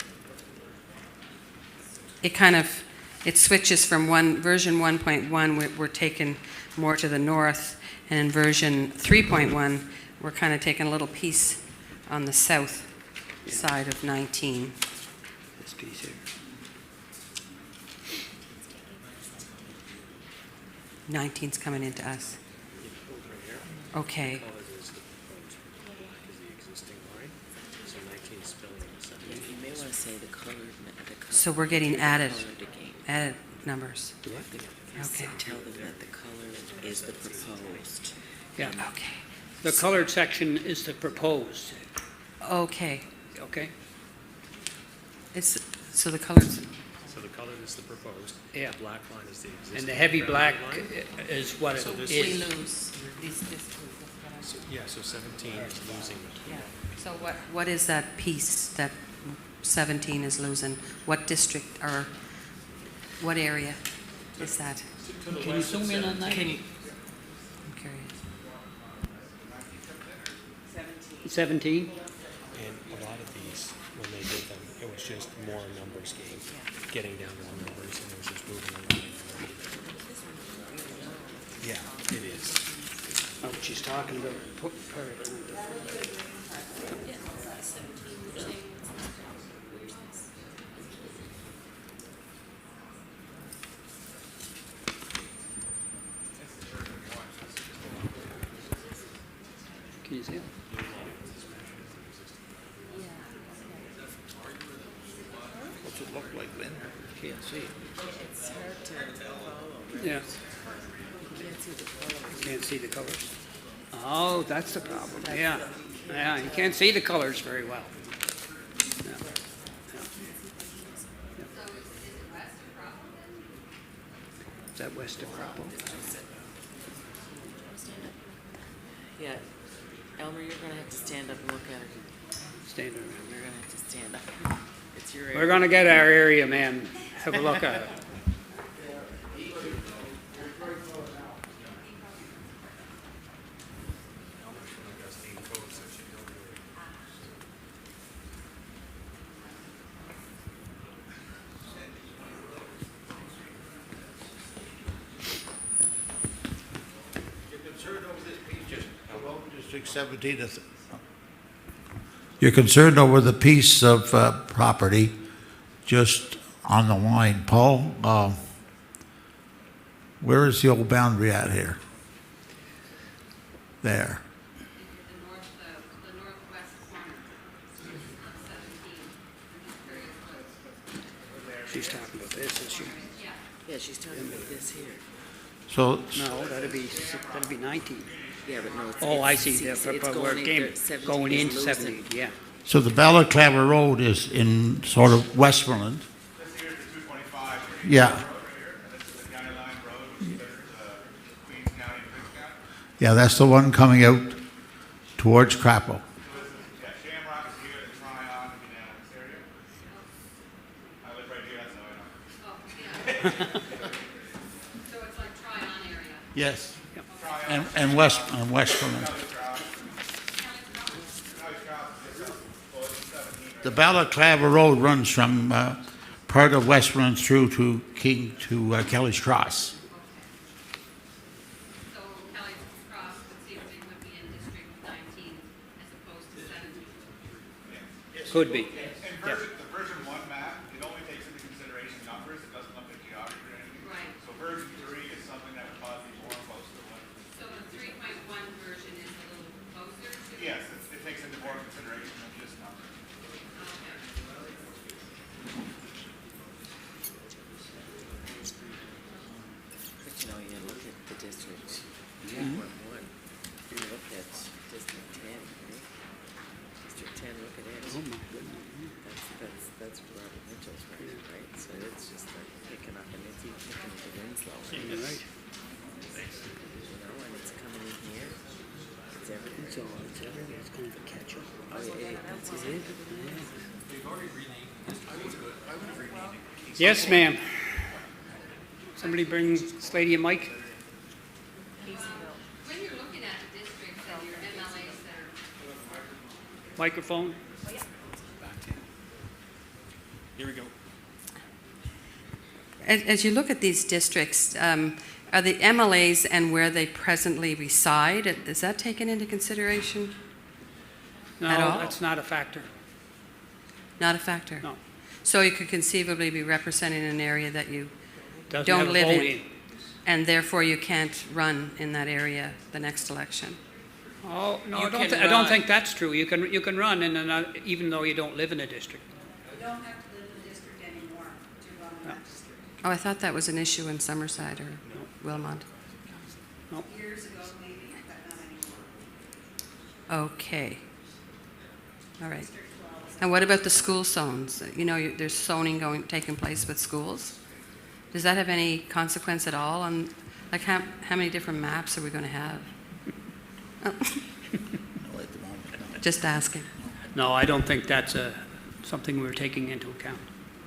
S18: it switches from version 1.1, we're taken more to the north, and in version 3.1, we're kind of taking a little piece on the south side of 19.
S1: This piece here.
S18: 19's coming into us. Okay.
S7: You may want to say the colored.
S18: So we're getting added numbers.
S7: Okay. Tell them that the color is the proposed.
S1: Yeah.
S18: Okay.
S1: The colored section is the proposed.
S18: Okay.
S1: Okay.
S18: So the colors.
S19: So the color is the proposed.
S1: Yeah.
S19: The black line is the existing.
S1: And the heavy black
S19: line.
S1: is what it is.
S18: We lose.
S19: So, yeah, so 17 is losing.
S18: Yeah. So what is that piece that 17 is losing? What district or what area is that?
S1: Can you zoom in on that?
S18: I'm curious.
S1: 17?
S19: And a lot of these, when they did them, it was just more numbers game, getting down to the numbers, and it was just moving around. Yeah, it is.
S1: Oh, she's talking about Can you see it?
S2: What's it look like then?
S1: Can't see it.
S7: It's hard to follow.
S1: Yeah.
S7: You can't see the colors.
S1: Can't see the colors. Oh, that's the problem. Yeah. Yeah, you can't see the colors very well. Yeah. Is that west of Croppo?
S7: Yeah. Elmer, you're going to have to stand up and look at it.
S1: Stand around.
S7: You're going to have to stand up. It's your area.
S1: We're going to get our area, man. Have a look at it.
S20: District 17. You're concerned over the piece of property just on the line. Paul, where is the old boundary at here? There.
S18: The northwest corner of 17.
S1: She's talking about this, is she?
S7: Yeah, she's talking about this here.
S20: So,
S1: No, that'd be 19.
S7: Yeah, but no, it's.
S1: Oh, I
S7: it's-
S1: see,
S7: it's
S1: but we're
S7: going into 17
S1: going
S7: is
S1: into
S7: losing.
S1: 70, yeah.
S20: so the Balaclava Road is in sort of Westmoreland.
S5: This here is the 225.
S20: Yeah.
S5: Road right here, and this is the county line road, which serves Queens County and Queens County.
S20: Yeah, that's the one coming out towards Crapo.
S5: Yeah, Shamrock is here, and Tryon would be down in this area. I live right here, that's how I know.
S18: So it's like Tryon area.
S20: Yes. And Westmoreland. The Balaclava Road runs from part of Westmoreland through to Kelly's Cross.
S18: So Kelly's Cross would seem they would be in District 19 as opposed to 17.
S1: Could be.
S5: And the version 1 map, it only takes into consideration numbers, it doesn't look at geography or anything.
S18: Right.
S5: So version 3 is something that would probably be more close to what.
S18: So the 3.1 version is a little closer to?
S5: Yes, it takes into more consideration than just numbers.
S7: But you know, you look at the districts,
S1: Yeah.
S7: 3.1, you look at District 10, right? District 10, look at it.
S1: Oh, my goodness.
S7: That's Robert Mitchell's right? So it's just like picking up and it's even picking up the Winslow.
S1: You're right.
S7: You know, and it's coming in here. It's everywhere.
S1: So it's everywhere, it's kind of a catch-all.
S7: Oh, yeah, that's
S1: Is
S7: it.
S1: it? Yes, ma'am. Somebody bring Slady a mic.
S18: When you're looking at the districts and your MLAs that are
S1: Microphone.
S8: Here we go.
S18: As you look at these districts, are the MLAs and where they presently reside, is that taken into consideration?
S1: No,
S18: At all?
S1: that's not a factor.
S18: Not a factor?
S1: No.
S18: So you could conceivably be representing an area that you
S1: Doesn't have
S18: don't
S1: a
S18: live
S1: vote
S18: in, and therefore you can't run in that area the next election?
S1: Oh, no,
S7: You
S1: I don't,
S7: can
S1: I don't
S7: run.
S1: think that's true. You can run in another, even though you don't live in a district.
S21: You don't have to live in the district anymore to run in that district.
S18: Oh, I thought that was an issue in Summerside or Wilmot.
S21: Years ago, maybe, but not anymore.
S18: Okay. All right. And what about the school zones? You know, there's zoning taking place with schools. Does that have any consequence at all on, like, how many different maps are we going to have? Oh. Just asking.
S1: No, I don't think that's something we're taking into account.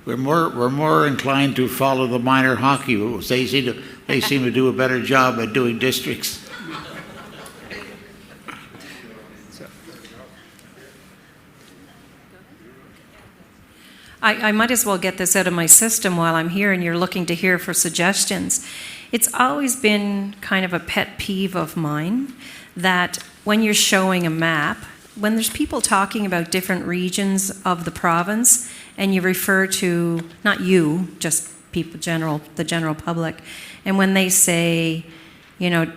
S20: We're more inclined to follow the minor hockey rules. They seem to do a better job at doing districts.
S10: I might as well get this out of my system while I'm here and you're looking to hear for suggestions. It's always been kind of a pet peeve of mine that when you're showing a map, when there's people talking about different regions of the province and you refer to, not you, just people, the general public, and when they say, you know,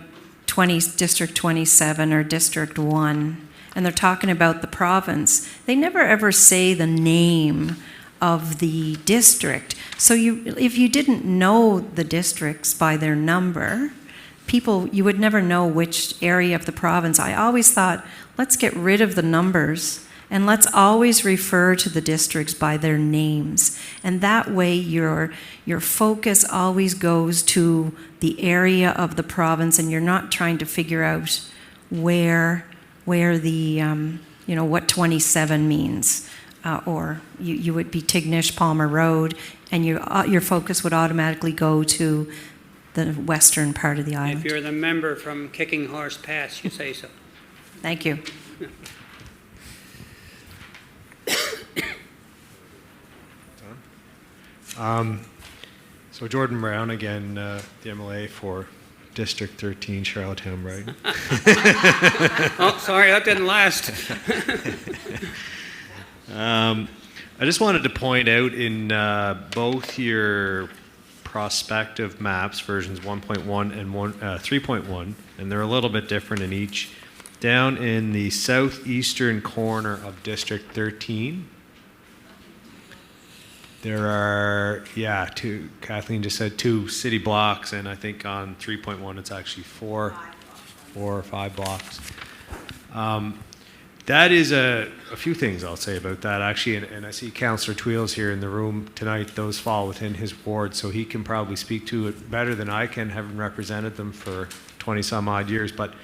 S10: District 27 or District 1, and they're talking about the province, they never ever say the name of the district. So if you didn't know the districts by their number, you would never know which area of the province. I always thought, let's get rid of the numbers and let's always refer to the districts by their names. And that way your focus always goes to the area of the province and you're not trying to figure out where the, what 27 means. Or you would be Tignish Palmer Road, and your focus would automatically go to the western part of the island.
S1: If you're the member from Kicking Horse Pass, you say so.
S10: Thank you.
S11: So Jordan Brown again, the MLA for District 13, Charlottetown, right?
S1: Oh, sorry, that didn't last.
S11: I just wanted to point out in both your prospective maps, versions 1.1 and 3.1, and they're a little bit different in each, down in the southeastern corner of District 13, there are, two, Kathleen just said 2 city blocks, and I think on 3.1 it's actually 4 or 5 blocks. That is a few things I'll say about that, actually, and I see Councillor Tweels here in the room tonight. Those fall within his ward, so he can probably speak to it better than I can, having represented them for 20-some-odd years. But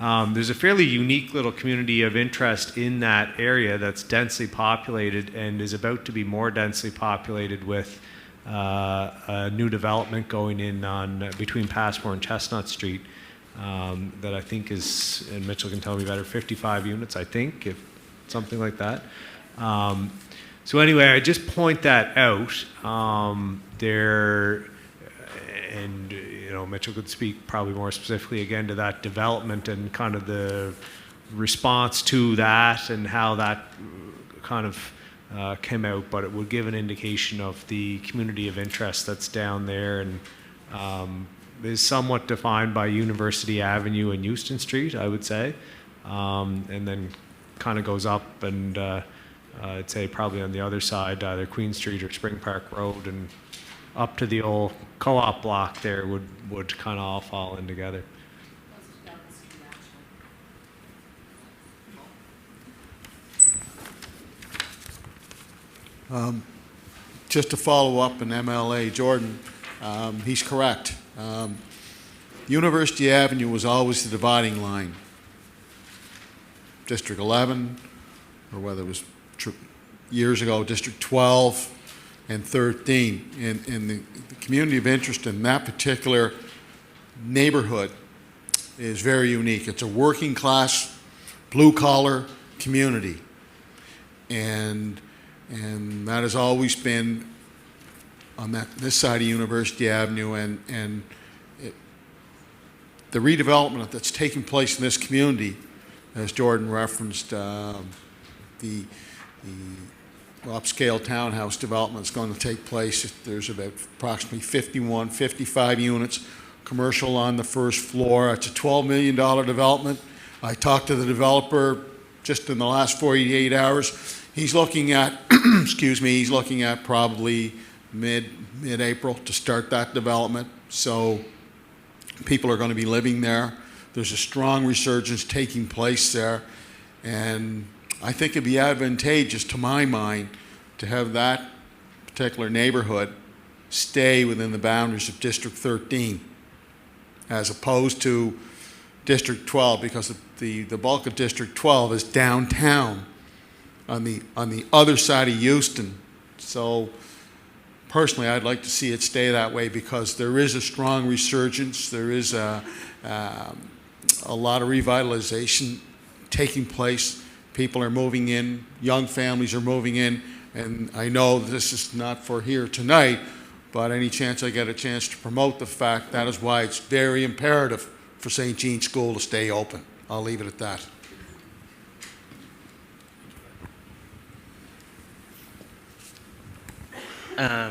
S11: there's a fairly unique little community of interest in that area that's densely populated and is about to be more densely populated with a new development going in on between Passmore and Chestnut Street. That I think is, and Mitchell can tell me better, 55 units, I think, if something like that. So anyway, I just point that out there, and Mitchell could speak probably more specifically again to that development and kind of the response to that and how that kind of came out, but it would give an indication of the community of interest that's down there, and is somewhat defined by University Avenue and Euston Street, I would say, and then kind of goes up, and I'd say probably on the other side, either Queen Street or Spring Park Road, and up to the old co-op block there would kind of all fall in together.
S15: Just to follow up on MLA Jordan, he's correct. University Avenue was always the dividing line. District 11, or whether it was years ago, District 12 and 13. And the community of interest in that particular neighborhood is very unique. It's a working class, blue collar community. And that has always been on this side of University Avenue, and the redevelopment that's taking place in this community, as Jordan referenced, the upscale townhouse development is going to take place. There's about approximately 55 units, commercial on the first floor. It's a $12 million development. I talked to the developer just in the last 48 hours. He's looking at, he's looking at probably mid-April to start that development. So people are going to be living there. There's a strong resurgence taking place there. And I think it'd be advantageous, to my mind, to have that particular neighborhood stay within the boundaries of District 13, as opposed to District 12, because the bulk of District 12 is downtown on the other side of Euston. So personally, I'd like to see it stay that way, because there is a strong resurgence. There is a lot of revitalization taking place. People are moving in, young families are moving in, and I know this is not for here tonight, but any chance I get a chance to promote the fact, that is why it's very imperative for St. Jean's School to stay open. I'll leave it at that.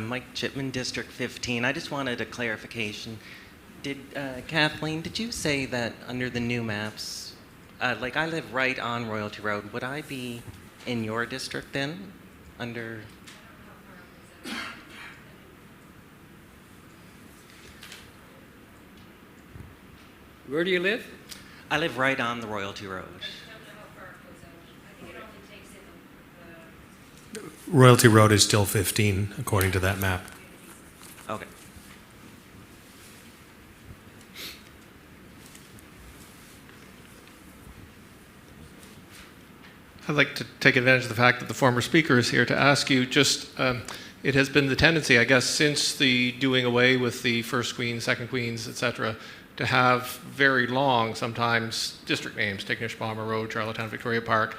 S4: Mike Chipman, District 15. I just wanted a clarification. Kathleen, did you say that under the new maps, like I live right on Royalty Road, would I be in your district then? Under...
S1: Where do you live?
S4: I live right on the Royalty Road.
S11: Royalty Road is still 15, according to that map.
S4: Okay.
S6: I'd like to take advantage of the fact that the former speaker is here to ask you just, it has been the tendency, I guess, since the doing away with the first queens, second queens, et cetera, to have very long, sometimes, district names, Tignish-Palmer Road, Charlottetown, Victoria Park.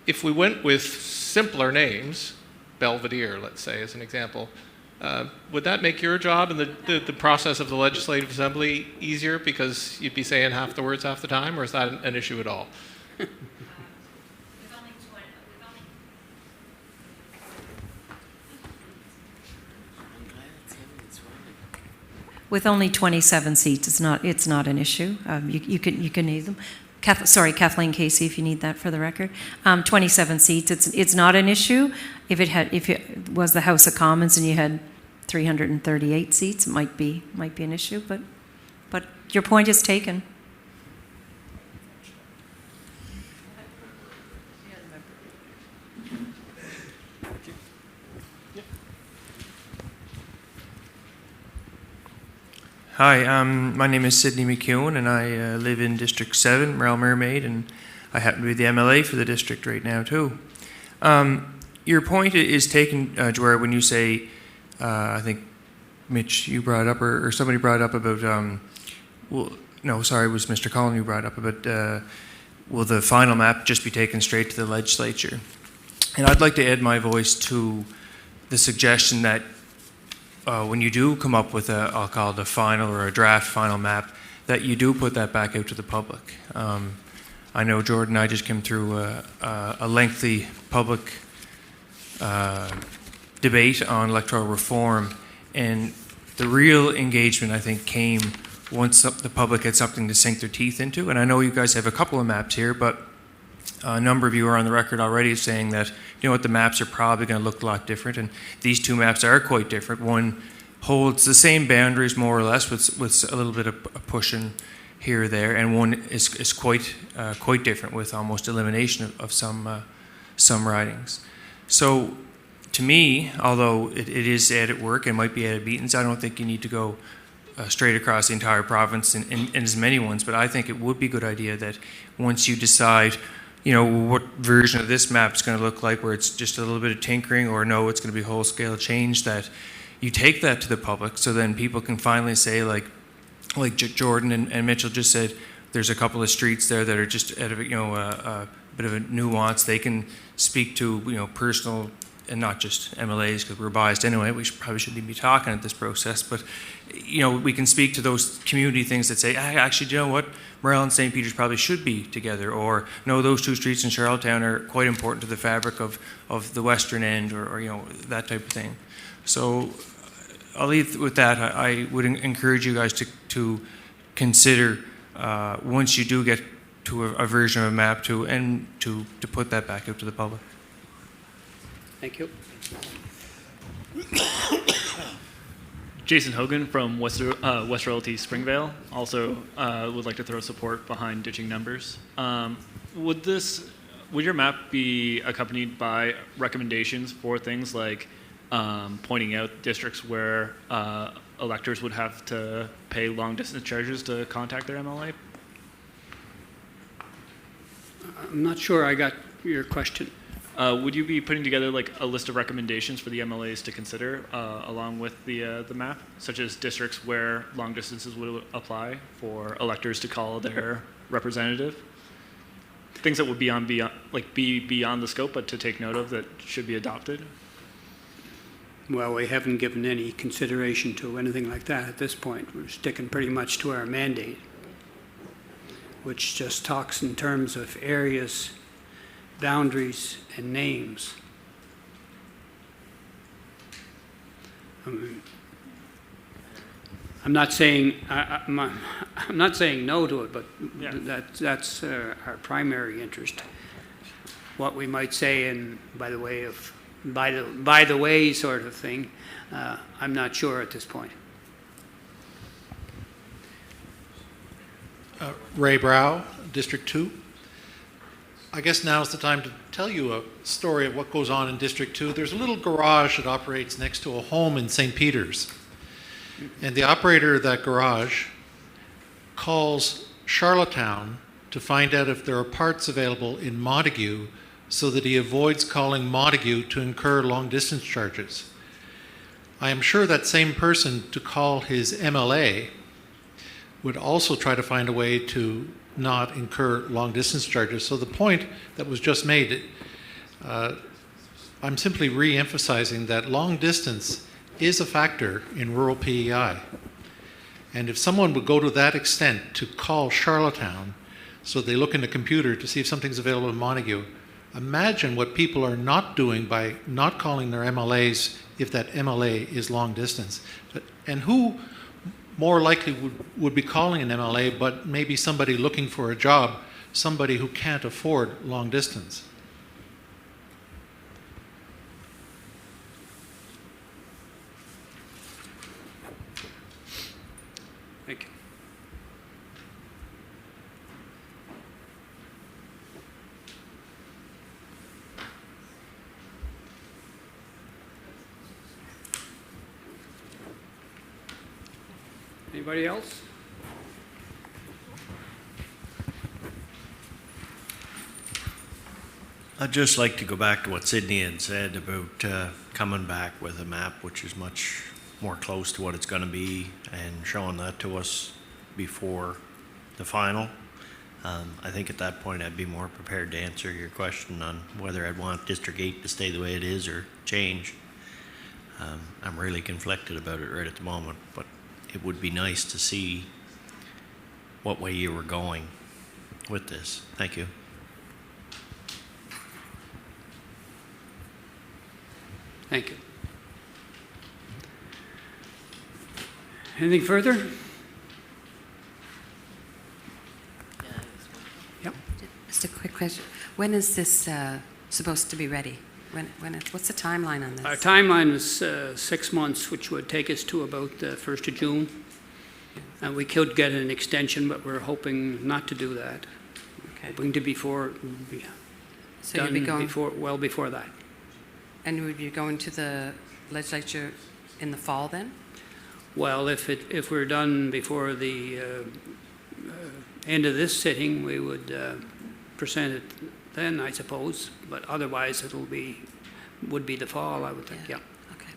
S6: If we went with simpler names, Belvedere, let's say, as an example, Would that make your job and the process of the Legislative Assembly easier because you'd be saying half the words half the time, or is that an issue at all?
S10: With only 27 seats, it's not an issue. You can need them. Kathleen Casey, if you need that for the record. 27 seats, it's not an issue. If it was the House of Commons and you had 338 seats, it might be an issue. But your point is taken.
S9: Hi, my name is Sidney McEwen, and I live in District 7, Royal Mermaid, and I happen to be the MLA for the district right now, too. Your point is taken, Joanne, when you say, I think, Mitch, you brought up, or somebody brought up about, well, no, sorry, it was Mr. Cullen who brought up about, will the final map just be taken straight to the legislature? And I'd like to add my voice to the suggestion that when you do come up with I'll call it a final or a draft final map, that you do put that back out to the public. I know Jordan and I just came through a lengthy public debate on electoral reform, and the real engagement, I think, came once the public had something to sink their teeth into. And I know you guys have a couple of maps here, but a number of you are on the record already saying that, you know what, the maps are probably going to look a lot different, and these two maps are quite different. One holds the same boundaries, more or less, with a little bit of pushing here or there, and one is quite different, with almost elimination of some ridings. So, to me, although it is added work and might be added meetings, I don't think you need to go straight across the entire province in as many ones, but I think it would be a good idea that once you decide, you know, what version of this map is going to look like, where it's just a little bit of tinkering, or no, it's going to be whole-scale change, that you take that to the public, so then people can finally say, like Jordan and Mitchell just said, there's a couple of streets there that are just at a, a bit of a nuance. They can speak to, personal, and not just MLAs, because we're biased anyway. We probably shouldn't even be talking at this process, but we can speak to those community things that say, actually, do you know what, Morel and St. Peter's probably should be together, or no, those two streets in Charlottetown are quite important to the fabric of the western end, or that type of thing. So I'll leave with that. I would encourage you guys to consider, once you do get to a version of a map, to put that back out to the public.
S1: Thank you.
S22: Jason Hogan from West Royalty Springvale. Also would like to throw support behind ditching numbers. Would your map be accompanied by recommendations for things like pointing out districts where electors would have to pay long distance charges to contact their MLA?
S1: I'm not sure I got your question.
S22: Would you be putting together like a list of recommendations for the MLAs to consider along with the map, such as districts where long distances would apply for electors to call their representative? Things that would be beyond the scope, but to take note of, that should be adopted?
S1: Well, we haven't given any consideration to anything like that at this point. We're sticking pretty much to our mandate, which just talks in terms of areas, boundaries, and names. I'm not saying I'm not saying no to it, but yeah, that's our primary interest. What we might say, in by the way sort of thing, I'm not sure at this point.
S13: Ray Brow, District 2. I guess now's the time to tell you a story of what goes on in District 2. There's a little garage that operates next to a home in St. Peter's. And the operator of that garage calls Charlottetown to find out if there are parts available in Montague, so that he avoids calling Montague to incur long-distance charges. I am sure that same person, to call his MLA, would also try to find a way to not incur long-distance charges. So the point that was just made, I'm simply re-emphasizing that long distance is a factor in rural PEI. And if someone would go to that extent to call Charlottetown, so they look in the computer to see if something's available in Montague, imagine what people are not doing by not calling their MLAs if that MLA is long distance. And who more likely would be calling an MLA, but maybe somebody looking for a job, somebody who can't afford long distance?
S1: Thank you. Anybody else?
S3: I'd just like to go back to what Sydney had said about coming back with a map which is much more close to what it's going to be and showing that to us before the final. I think at that point I'd be more prepared to answer your question on whether I'd want District 8 to stay the way it is or change. I'm really conflicted about it right at the moment, but it would be nice to see what way you were going with this. Thank you.
S1: Thank you. Anything further? Yep.
S18: Just a quick question. When is this supposed to be ready? What's the timeline on this?
S1: Our timeline is 6 months, which would take us to about the 1st of June. And we could get an extension, but we're hoping not to do that.
S18: Okay.
S1: Hoping to be
S18: So
S1: done
S18: you'll be going
S1: well before that.
S18: And would you go into the legislature in the fall then?
S1: Well, if we're done before the end of this sitting, we would present it then, I suppose. But otherwise, would be the fall, I would think. Yeah.
S18: Okay.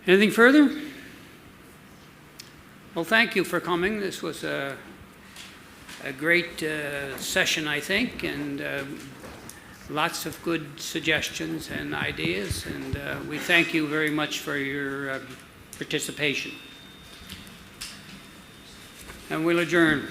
S1: Anything further? Well, thank you for coming. This was a great session, I think, and lots of good suggestions and ideas, and we thank you very much for your participation. And we'll adjourn.